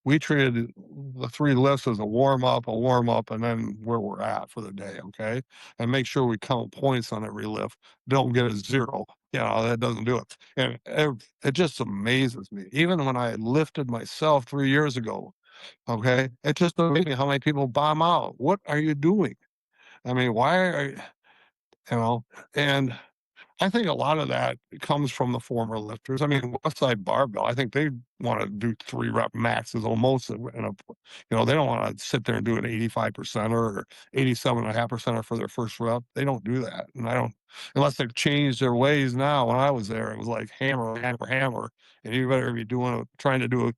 We treated the 3 lifts as a warm up, and then where we're at for the day, okay? And make sure we count points on every lift. Don't get a 0. That doesn't do it. And it just amazes me. Even when I lifted myself 3 years ago, okay, it just amazes me how many people bomb out. What are you doing? I mean, why are and I think a lot of that comes from the former lifters. I mean, Westside Barbell, I think they want to do 3 rep maxes almost. They don't want to sit there and do an 85% or 87.5% for their first rep. They don't do that. And I don't, unless they've changed their ways now. When I was there, it was like hammer, hammer, hammer. And you better be trying to do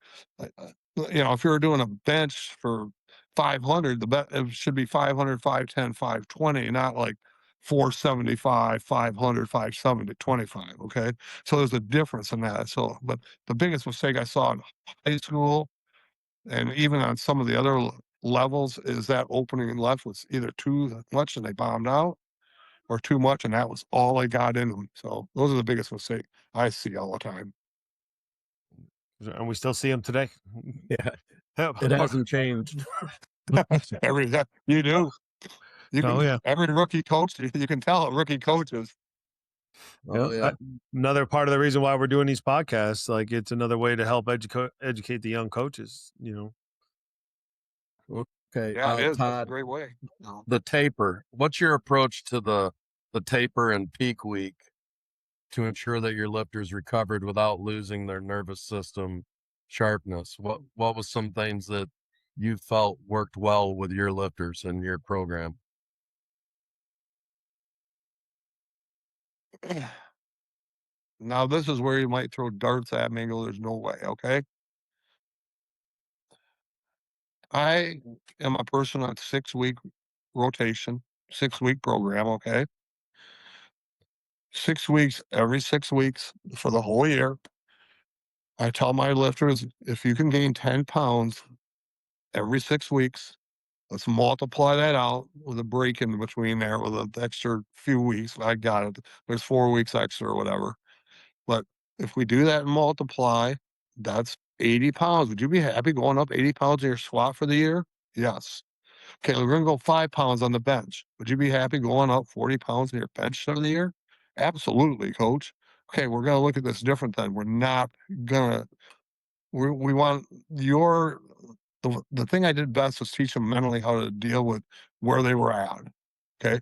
if you were doing a bench for 500, it should be 500, 510, 520, not like 475, 500, 570, 25. Okay. So there's a difference in that. So, but the biggest mistake I saw in high school and even on some of the other levels is that opening left was either too much and they bombed out or too much and that was all they got in them. So those are the biggest mistakes I see all the time. And we still see them today. Yeah, it hasn't changed. You do. Yeah. Every rookie coach, you can tell rookie coaches. Oh yeah. Another part of the reason why we're doing these podcasts, like it's another way to help educate the young coaches. Okay, Yeah, it is. That's a Todd, great way. the taper. What's your approach to the taper and peak week to ensure that your lifters recovered without losing their nervous system sharpness? What was some things that you felt worked well with your lifters in your program? Now, this is where you might throw darts at me and go, there's no way, okay? I am a person on 6-week rotation, 6-week program, okay? 6 weeks, every 6 weeks for the whole year. I tell my lifters, if you can gain 10 pounds every 6 weeks, let's multiply that out with a break in between there with an extra few weeks. I got it. There's 4 weeks extra or whatever. But if we do that and multiply, that's 80 pounds. Would you be happy going up 80 pounds in your squat for the year? Yes. Okay, we're going to go 5 pounds on the bench. Would you be happy going up 40 pounds in your bench for the year? Absolutely, coach. Okay, we're going to look at this different then. We're not going to, we want the thing I did best was teach them mentally how to deal with where they were at. Okay.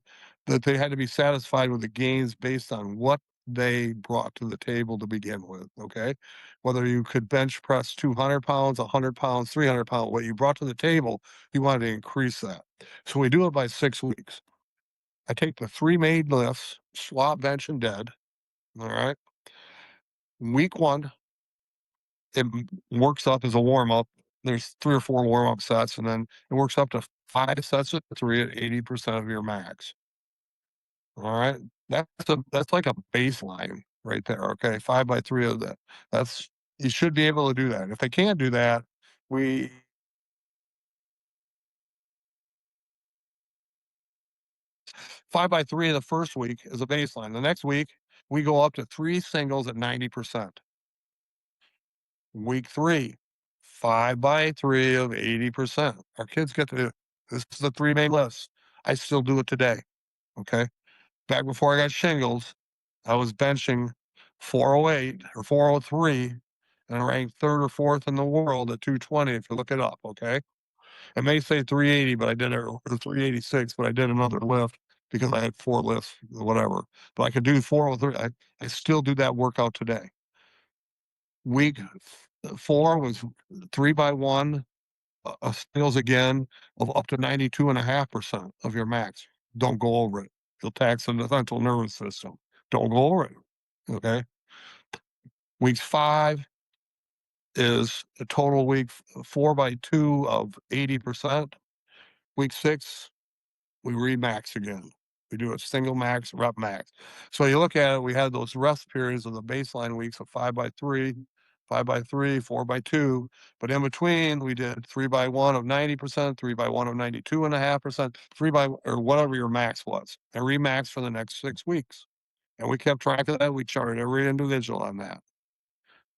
That they had to be satisfied with the gains based on what they brought to the table to begin with. Okay. Whether you could bench press 200 pounds, 100 pounds, 300 pounds, what you brought to the table, you wanted to increase that. So we do it by 6 weeks. I take the 3 made lifts, squat, bench, and dead. All right. Week 1, it works up as a warm up. There's 3 or 4 warm up sets, and then it works up to 5 sets of 3 at 80% of your max. All right, that's like a baseline right there. Okay, 5 by 3 of that. That's you should be able to do that. If they can't do that, we 5 by 3 of the first week is a baseline. The next week we go up to 3 singles at 90%. Week 3, 5x3 of 80%. Our kids get to, this is the 3 main lifts. I still do it today. Okay. Back before I got shingles, I was benching 408 or 403 and ranked third or fourth in the world at 220 if you look it up. Okay. It may say 380, but I did it, or 386, but I did another lift because I had 4 lifts, whatever. But I could do 403. I still do that workout today. Week 4 was 3x1 skills again of up to 92.5% of your max. Don't go over it. You'll tax the central nervous system. Don't go over it. Okay. Week 5 is a total week 4x2 of 80%. Week 6, we remax again. We do a single max, rep max. So you look at it, we had those rest periods of the baseline weeks of 5x3, 5x3, 4x2, but in between we did 3x1 of 90%, 3x1 of 92.5%, 3 by or whatever your max was, and remax for the next 6 weeks. And we kept track of that. We charted every individual on that.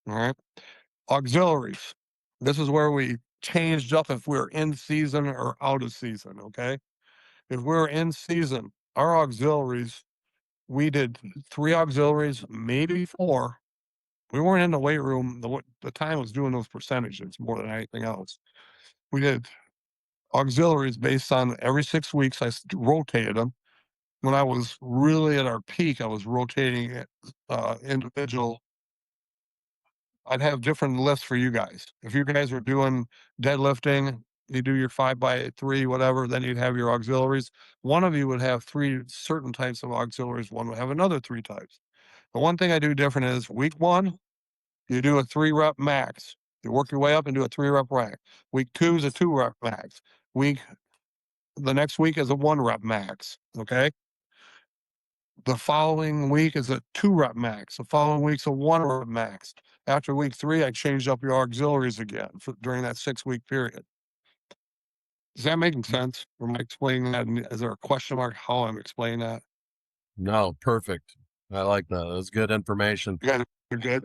All right. Auxiliaries. This is where we changed up if we're in season or out of season. Okay. If we're in season, our auxiliaries, we did 3 auxiliaries, maybe 4. We weren't in the weight room. The time was doing those percentages more than anything else. We did auxiliaries based on every 6 weeks. I rotated them. When I was really at our peak, I was rotating it, individual. I'd have different lifts for you guys. If you guys were doing deadlifting, you do your 5x3, whatever, then you'd have your auxiliaries. One of you would have 3 certain types of auxiliaries, one would have another 3 types. The one thing I do different is week 1, you do a 3 rep max. You work your way up and do a 3 rep rack. Week 2 is a 2 rep max. The next week is a 1 rep max. Okay. The following week is a 2 rep max. The following week's a 1 rep max. After week 3, I changed up your auxiliaries again during that 6-week period. Is that making sense? Or am I explaining that? Is there a question mark how I'm explaining that? No, perfect. I like that. That's good information. You guys are good.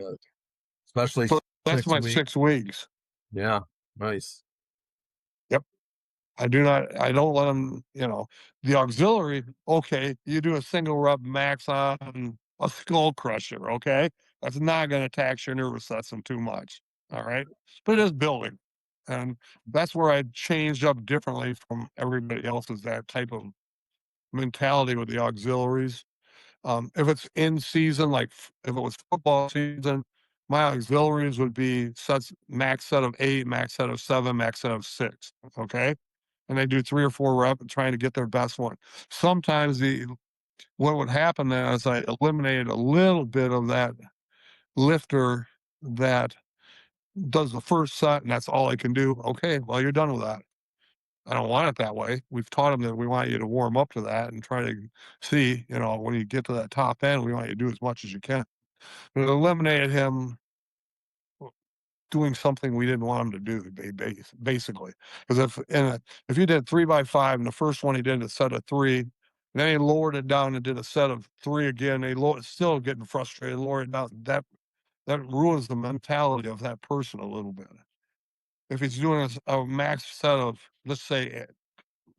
Especially So that's 6 my weeks. 6 weeks. Yeah, nice. Yep. I don't let them, the auxiliary, okay, you do a single rep max on a skull crusher, okay? That's not going to tax your nervous system too much, all right? But it is building. And that's where I changed up differently from everybody else's, that type of mentality with the auxiliaries. If it's in season, like if it was football season, my auxiliaries would be max set of 8, max set of 7, max set of 6, okay? And they do 3 or 4 reps trying to get their best one. Sometimes what would happen then is I eliminated a little bit of that lifter that does the first set, and that's all I can do. Okay, well, you're done with that. I don't want it that way. We've taught them that we want you to warm up to that and try to see, when you get to that top end, we want you to do as much as you can. But it eliminated him doing something we didn't want him to do, basically. Because if you did 3x5 and the first one he did a set of 3, then he lowered it down and did a set of 3 again. Still getting frustrated, lowered it down. That ruins the mentality of that person a little bit. If he's doing a max set of, let's say,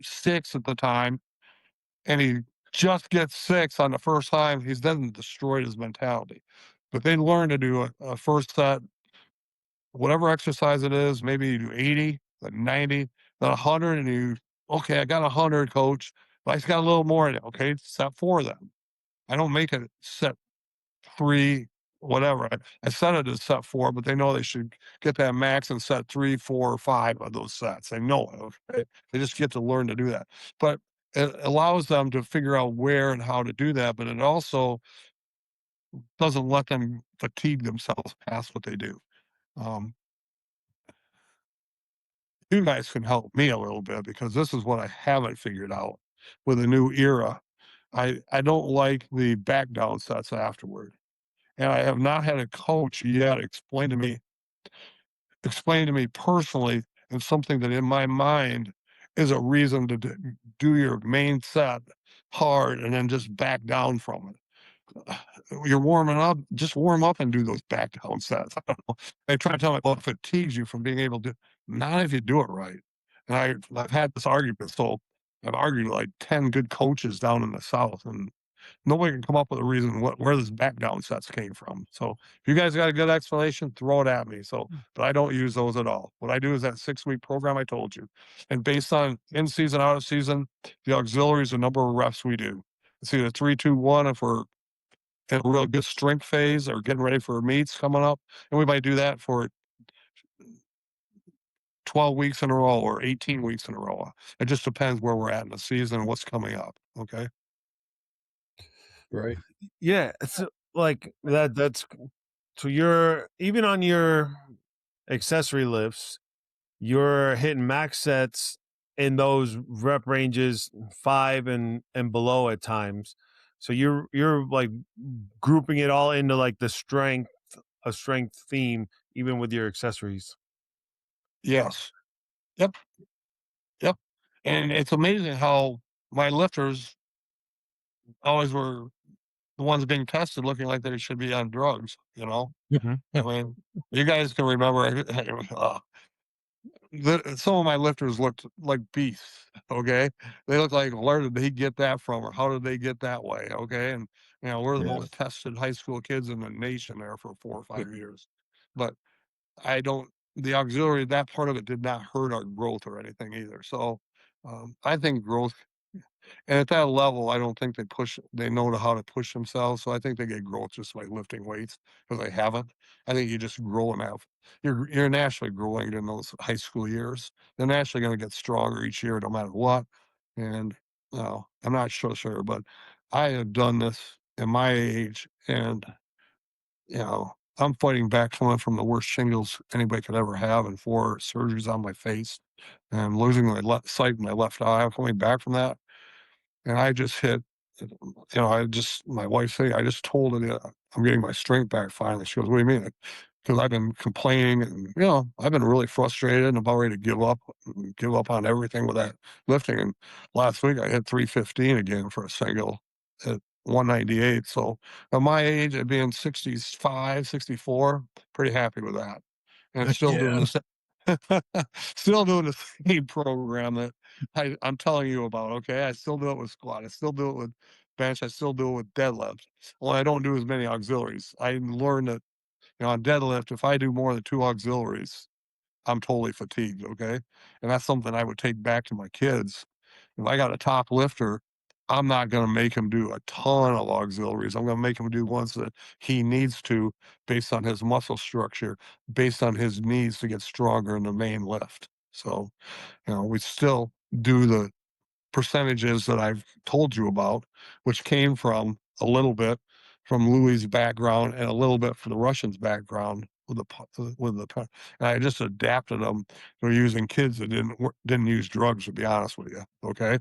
6 at the time, and he just gets 6 on the first time, he's then destroyed his mentality. But they learn to do a first set, whatever exercise it is, maybe you do 80, then 90, then 100, and okay, I got 100, coach, but I just got a little more in it. Okay, set 4 then. I don't make it set 3, whatever. I set it as set 4, but they know they should get that max and set 3, 4, or 5 of those sets. They know it. Okay? They just get to learn to do that. But it allows them to figure out where and how to do that, but it also doesn't let them fatigue themselves past what they do. You guys can help me a little bit because this is what I haven't figured out with the new era. I don't like the back down sets afterward. And I have not had a coach yet explain to me personally, and something that in my mind is a reason to do your main set hard and then just back down from it. you're warming up, just warm up and do those back down sets. I don't know. They try to tell me, well, it fatigues you from being able to, not if you do it right. And I've had this argument. So I've argued with like 10 good coaches down in the South, and nobody can come up with a reason where this back down sets came from. So if you guys got a good explanation, throw it at me. So, but I don't use those at all. What I do is that 6-week program I told you, and based on in season, out of season, the auxiliaries, the number of reps we do. It's either 3, 2, 1 if we're in a real good strength phase or getting ready for meets coming up, and we might do that for 12 weeks in a row or 18 weeks in a row. It just depends where we're at in the season and what's coming up. Okay. Right. Yeah, it's like that's so you're even on your accessory lifts, you're hitting max sets in those rep ranges 5 and below at times. So you're like grouping it all into like a strength theme even with your accessories. Yes. Yep. Yep. And it's amazing how my lifters always were the ones being tested looking like they should be on drugs, you know? I mean, you guys can remember some of my lifters looked like beasts, okay? They look like, where did he get that from, or how did they get that way, okay? And, we're the Yeah. most tested high school kids in the nation there for 4 or 5 years. But I don't the auxiliary, that part of it did not hurt our growth or anything either. So, I think growth, and at that level, I don't think they know how to push themselves, so I think they get growth just by lifting weights because they haven't. I think you just grow and have you're naturally growing in those high school years. They're naturally gonna get stronger each year no matter what, and, I'm not so sure, but I have done this in my age, and, I'm fighting back from the worst shingles anybody could ever have and 4 surgeries on my face, and losing my left sight in my left eye. I'm coming back from that, and I just hit, my wife said, I just told her that I'm getting my strength back finally. She goes, "What do you mean?" Because I've been complaining and, I've been really frustrated and about ready to give up on everything with that lifting. And last week I hit 315 again for a single at 198. So at my age, at being 65, 64, pretty happy with that. And still doing Yeah. this, still doing the same program that I'm telling you about. Okay. I still do it with squat. I still do it with bench. I still do it with deadlift. Well, I don't do as many auxiliaries. I learned that, on deadlift, if I do more than 2 auxiliaries, I'm totally fatigued. Okay. And that's something I would take back to my kids. If I got a top lifter, I'm not going to make him do a ton of auxiliaries. I'm going to make him do ones that he needs to based on his muscle structure, based on his needs to get stronger in the main lift. So, we still do the percentages that I've told you about, which came from a little bit from Louie's background and a little bit from the Russians' background and I just adapted them to using kids that didn't use drugs. To be honest with you, okay,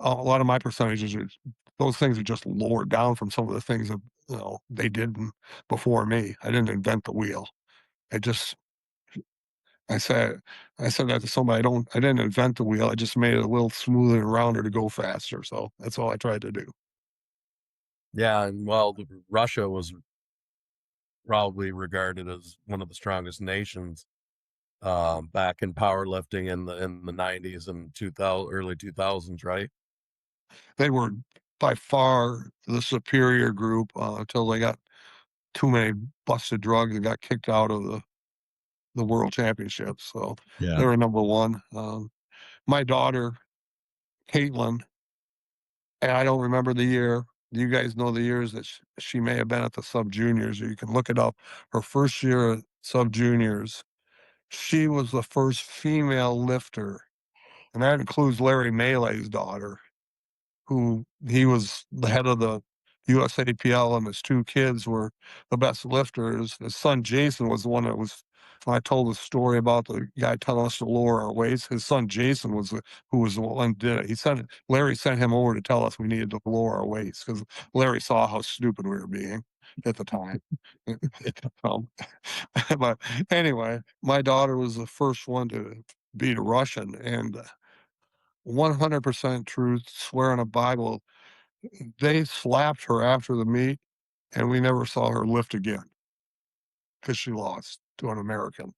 a lot of my percentages are those things are just lowered down from some of the things that they did before me. I didn't invent the wheel. I just I said I said that to somebody. I didn't invent the wheel. I just made it a little smoother and rounder to go faster. So that's all I tried to do. Yeah, and well, Russia was probably regarded as one of the strongest nations back in powerlifting in the 90s and 2000 early 2000s, right? They were by far the superior group until they got too many busted drugs and got kicked out of the world championships. So they Yeah. were number one. My daughter, Caitlin, and I don't remember the year. You guys know the years that she may have been at the sub juniors, or you can look it up. Her first year at sub juniors, she was the first female lifter, and that includes Larry Melee's daughter, who he was the head of the USAPL, and his 2 kids were the best lifters. His son Jason was the one that was when I told the story about the guy telling us to lower our weights, his son Jason who was the one who did it. Larry sent him over to tell us we needed to lower our weights because Larry saw how stupid we were being at the time. Um, but anyway, my daughter was the first one to beat a Russian, and 100% truth, swear on a Bible, they slapped her after the meet, and we never saw her lift again because she lost to an American.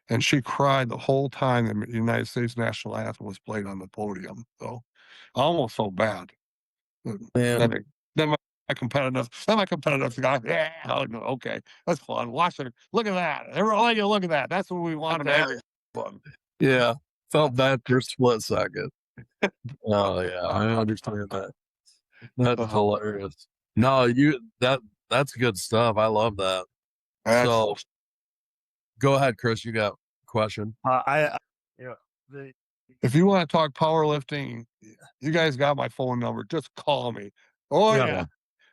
And she cried the whole time the United States national anthem was played on the podium. So I almost felt bad. Man, Then my competitive guy, yeah, okay, that's fun. Watch it. Look at that. Everybody, look at that. That's what we wanted to have. Fun. yeah, felt bad for a split second. Oh yeah, I understand that. That's hilarious. No, that's good stuff. I love that. So go ahead, Chris. You got a question? If you want to talk powerlifting, you guys got my phone number. Just call me. Oh yeah.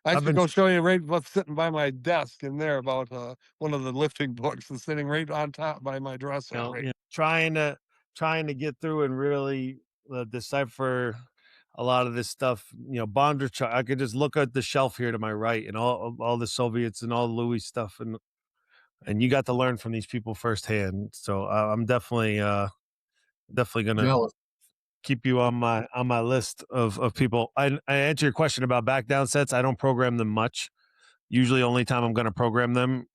I should go show you right what's sitting by my desk in there about one of the lifting books that's sitting right on top by my dresser. Trying to get through and really decipher a lot of this stuff. Bonder chart. I could just look at the shelf here to my right and all the Soviets and all the Louie stuff, and you got to learn from these people firsthand. So I'm definitely gonna keep you on my list of people. I answer your question about back down sets. I don't program them much. Usually, only time I'm going to program them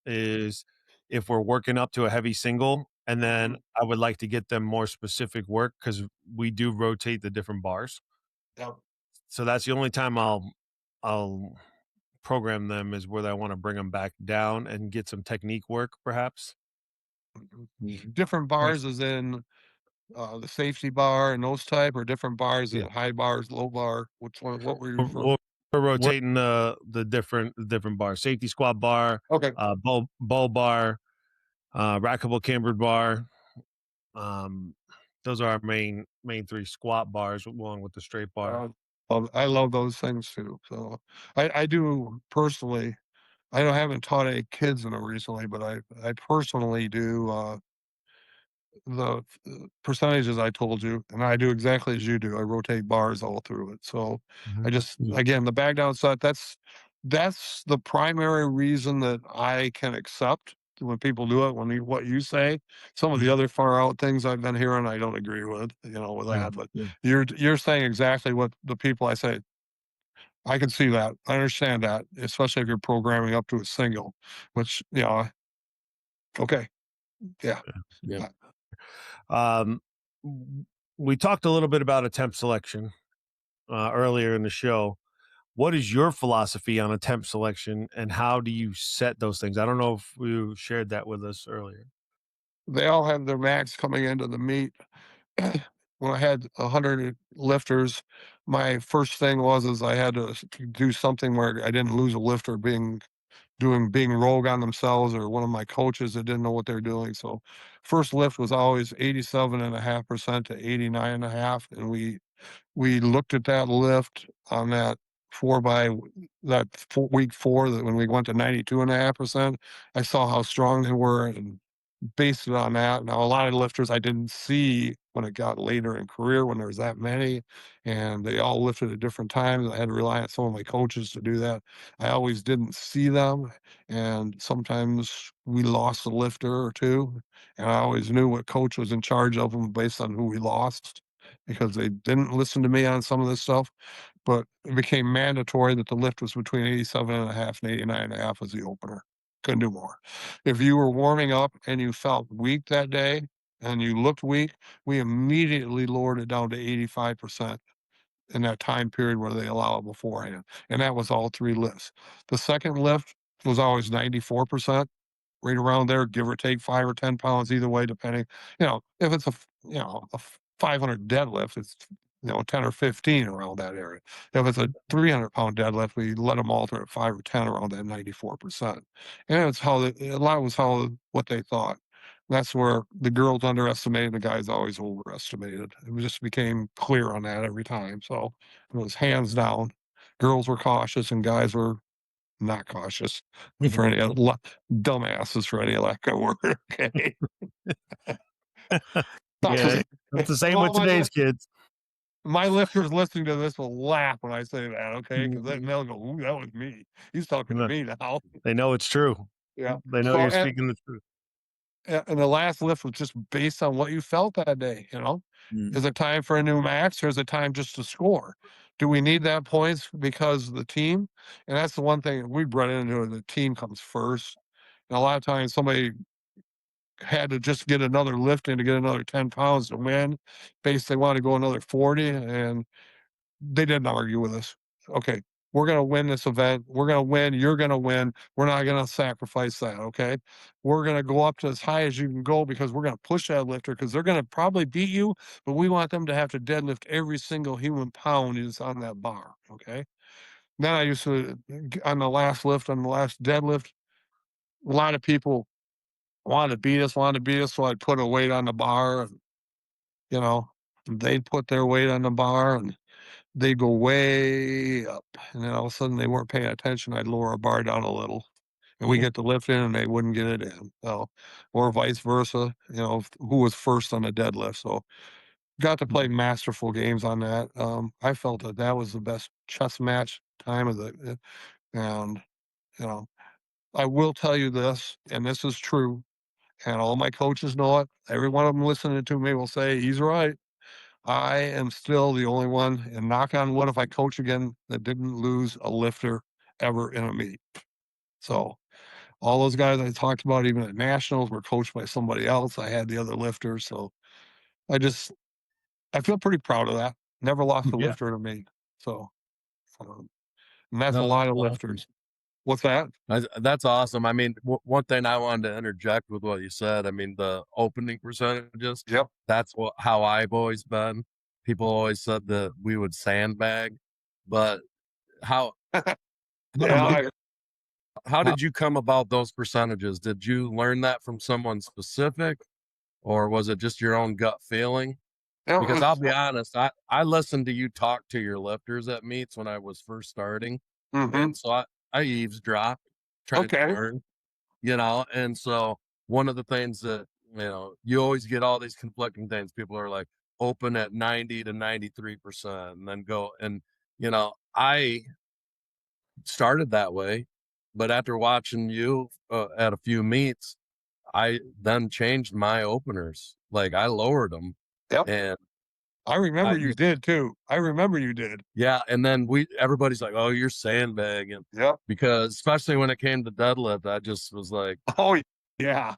is if we're working up to a heavy single, and then I would like to get them more specific work because we do rotate the different bars. Yep. So that's the only time I'll program them is where I want to bring them back down and get some technique work, perhaps. Different bars is in the safety bar and those type, or different bars in high bars, low bar. Which one? What were you? We're rotating the different bars: safety squat bar, Okay. bull bar, rackable cambered bar. Those are our main three squat bars, along with the straight bar. I love those things too. So I do personally. I haven't taught any kids in it recently, but I personally do the percentages I told you, and I do exactly as you do. I rotate bars all through it. So I just again the back down set. That's the primary reason that I can accept when people do it. What you say, some of the other far out things I've been hearing, I don't agree with. With that. But you're saying exactly what the people I say. I can see that. I understand that, especially if you're programming up to a single, which okay, yeah. We talked a little bit about attempt selection earlier in the show. What is your philosophy on attempt selection, and how do you set those things? I don't know if you shared that with us earlier. They all have their max coming into the meet. When I had 100 lifters, my first thing was I had to do something where I didn't lose a lifter being rogue on themselves, or one of my coaches that didn't know what they're doing. So first lift was always 87.5% to 89.5%. And we looked at that lift on that week 4 that when we went to 92.5%, I saw how strong they were and based it on that. Now, a lot of lifters I didn't see when it got later in career when there was that many, and they all lifted at different times. I had to rely on some of my coaches to do that. I always didn't see them, and sometimes we lost a lifter or two, and I always knew what coach was in charge of them based on who we lost because they didn't listen to me on some of this stuff. But it became mandatory that the lift was between 87.5 and 89.5 as the opener. Couldn't do more. If you were warming up and you felt weak that day and you looked weak, we immediately lowered it down to 85% in that time period where they allow it beforehand. And that was all 3 lifts. The second lift was always 94%, right around there, give or take 5 or 10 pounds either way, depending. If it's a 500 deadlift, it's 10 or 15 around that area. If it's a 300-pound deadlift, we let them alter at 5 or 10 around that 94%. And it's a lot was what they thought. That's where the girls underestimated, the guys always overestimated. It just became clear on that every time. So it was hands down. Girls were cautious and guys were not cautious for any dumbasses for any lack of word. Okay. It's the same with today's kids. My lifters listening to this will laugh when I say that, okay? Because then they'll go, "Ooh, that was me. He's talking to me now." They know it's true. Yeah. They know you're speaking the truth. And the last lift was just based on what you felt that day, Is it time for a new max or is it time just to score? Do we need that points because of the team? And that's the one thing we run into, the team comes first. And a lot of times somebody had to just get another lift in to get another 10 pounds to win. They want to go another 40, and they didn't argue with us. Okay, we're going to win this event. We're going to win. You're going to win. We're not going to sacrifice that. Okay, we're going to go up to as high as you can go because we're going to push that lifter because they're going to probably beat you, but we want them to have to deadlift every single human pound is on that bar. Okay. Then I used to, on the last lift, on the last deadlift, a lot of people wanted to beat us. So I'd put a weight on the bar, and, you know, they'd put their weight on the bar and they go way up, and then all of a sudden they weren't paying attention. I'd lower a bar down a little, and we get the lift in, and they wouldn't get it in. So, or vice versa. Who was first on the deadlift? So, got to play masterful games on that. I felt that was the best chess match time of the, and you know, I will tell you this, and this is true, and all my coaches know it. Every one of them listening to me will say he's right. I am still the only one, and knock on wood, if I coach again, that didn't lose a lifter ever in a meet. So all those guys I talked about, even at nationals, were coached by somebody else. I had the other lifters, so I just I feel pretty proud of that. Never lost a Yeah. lifter in a meet. So, and that's a No, lot of that's awesome. lifters. What's that? That's awesome. I mean, one thing I wanted to interject with what you said, I mean, the opening percentages, Yep. that's how I've always been. People always said that we would sandbag, but how Yeah. how did you come about those percentages? Did you learn that from someone specific, or was it just your own gut feeling? Because I'll be honest, I listened to you talk to your lifters at meets when I was first starting, and so I eavesdropped, tried to Okay. learn, and so one of the things that, you always get all these conflicting things. People are like, open at 90 to 93% and then go. And, I started that way, but after watching you at a few meets, I then changed my openers. Like I lowered them, Yep. and I remember I you did too. I remember you did. yeah, and then everybody's like, "Oh, you're sandbagging," Yep. because especially when it came to deadlift, I just was like, Oh, yeah.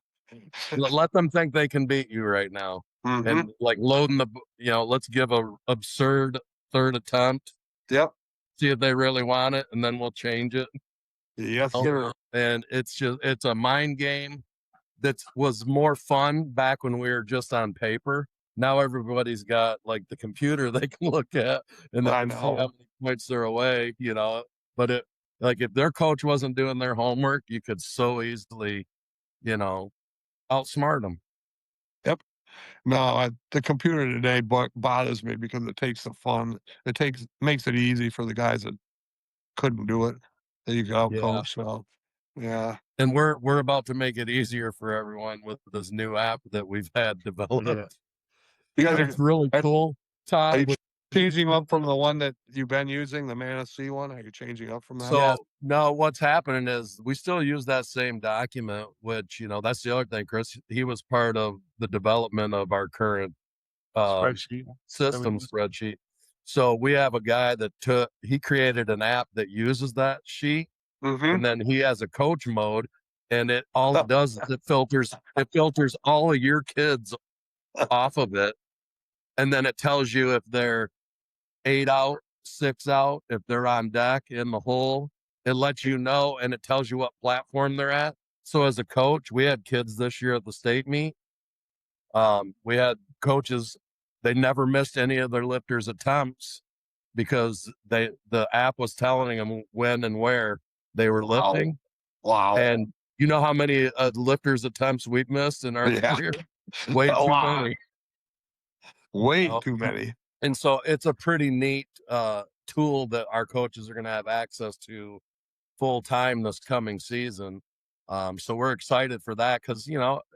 Let them think they can beat you right now." Mhm. And like loading let's give a absurd third attempt, Yep. see if they really want it, and then we'll change it. Yes, sir. And it's a mind game that was more fun back when we were just on paper. Now everybody's got like the computer they can look at and they I can see know. how many points they're away, But if their coach wasn't doing their homework, you could so easily, outsmart them. Yep. No, the computer today bothers me because it takes the fun. Makes it easy for the guys that couldn't do it, that you can Yeah. outcoach. So, yeah. And we're about to make it easier for everyone with this new app that we've had developed. You guys It's really cool, are you Todd. changing up from the one that you've been using, the Manistee one? Are you changing up from that? So no, what's happening is we still use that same document, which, that's the other thing, Chris. He was part of the development of our current Spreadsheet. system spreadsheet. So we have a guy that he created an app that uses that sheet, and then he has a coach mode, and it does is it filters all of your kids off of it, and then it tells you if they're 8 out, 6 out, if they're on deck in the hole. It lets you know, and it tells you what platform they're at. So as a coach, we had kids this year at the state meet. We had coaches, they never missed any of their lifters' attempts because the app was telling them when and where they were lifting. Wow. And you know how many lifters' attempts we've missed in our career? Way too many. Way too many. And so it's a pretty neat tool that our coaches are going to have access to full time this coming season. So we're excited for that because,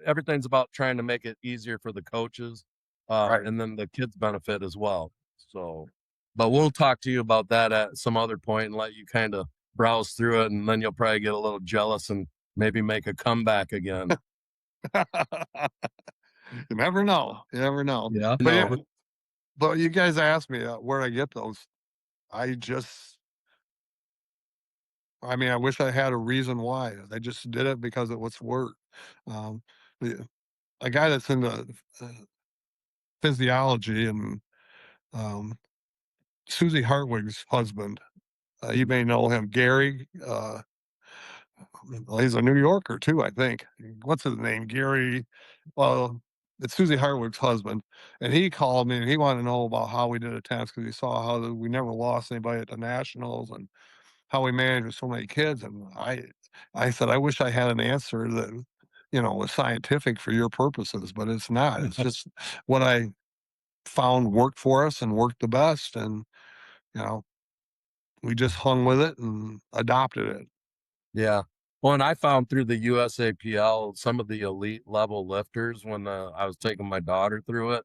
everything's about trying to make it easier for the coaches and then the kids benefit as well. So, but we'll talk to you about that at some other point and let you kind of browse through it. And then you'll probably get a little jealous and maybe make a comeback again. You never know. You never know. Yeah. But you guys asked me where I get those. I mean, I wish I had a reason why. I just did it because it was work. Um, a guy that's into physiology and um, Susie Hartwig's husband, you may know him, Gary. Well, he's a New Yorker too, I think. What's his name? Gary. Well, it's Susie Hartwig's husband, and he called me and he wanted to know about how we did attempts because he saw how we never lost anybody at the nationals and how we managed with so many kids. And I said, I wish I had an answer that was scientific for your purposes, but it's not. It's just what I found worked for us and worked the best, and you know, we just hung with it and adopted it. Yeah. Well, and I found through the USAPL, some of the elite level lifters when I was taking my daughter through it,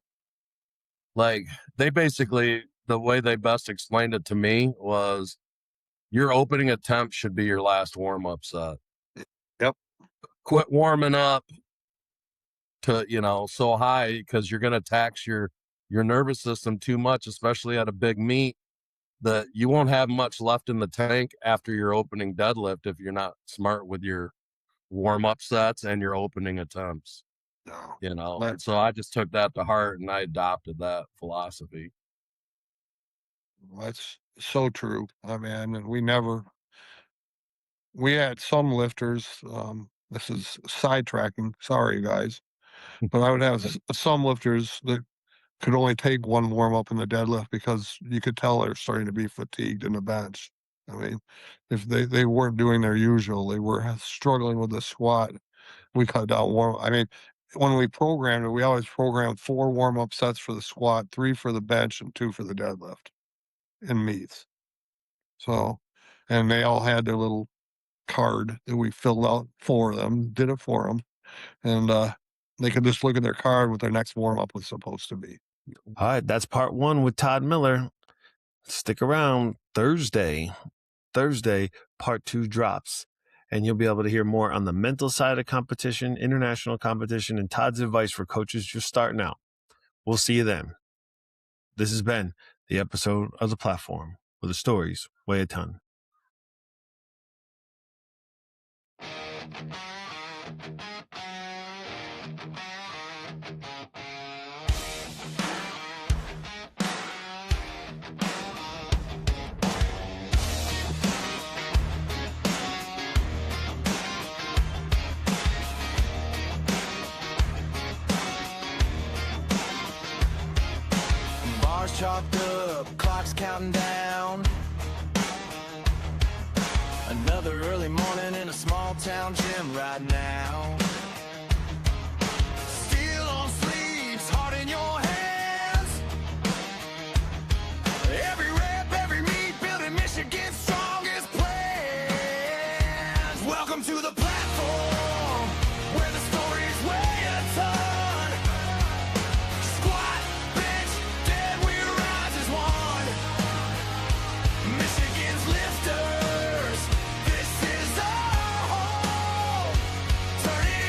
like they basically, the way they best explained it to me was your opening attempt should be your last warm up set. Yep. Quit warming up to, so high because you're going to tax your nervous system too much, especially at a big meet, that you won't have much left in the tank after your opening deadlift if you're not smart with your warm-up sets and your opening attempts. No. And so I just took that to heart and I adopted that philosophy. That's so true. I mean, and we had some lifters, this is sidetracking, sorry guys, but I would have some lifters that could only take one warm up in the deadlift because you could tell they're starting to be fatigued in the bench. I mean, if they weren't doing their usual, they were struggling with the squat. We cut down I mean, when we programmed it, we always programmed 4 warm up sets for the squat, 3 for the bench, and 2 for the deadlift in meets. So, and they all had their little card that we filled out for them, did it for them, and they could just look at their card what their next warm up was supposed to be. All right, that's part 1 with Todd Miller. Stick around. Thursday, part 2 drops, and you'll be able to hear more on the mental side of competition, international competition, and Todd's advice for coaches just starting out. We'll see you then. This has been the episode of The Platform, where the stories weigh a ton. Bars chalked up, clocks counting down. Another early morning in a small town gym right now. Steel on sleeves, heart in your hands. Every rep, every meet, building Michigan's strongest plans. Welcome to the platform, where the stories weigh a ton. Squat, bench, dead, we rise as one. Michigan's lifters, this is our home. Turn it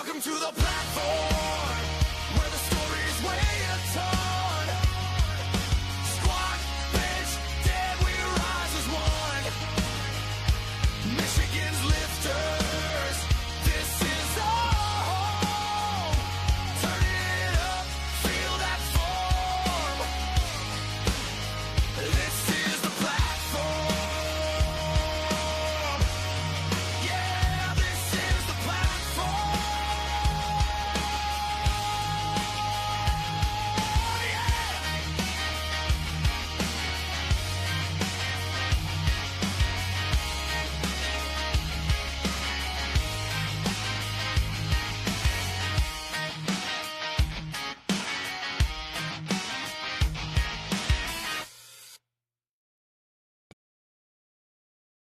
Welcome to the platform.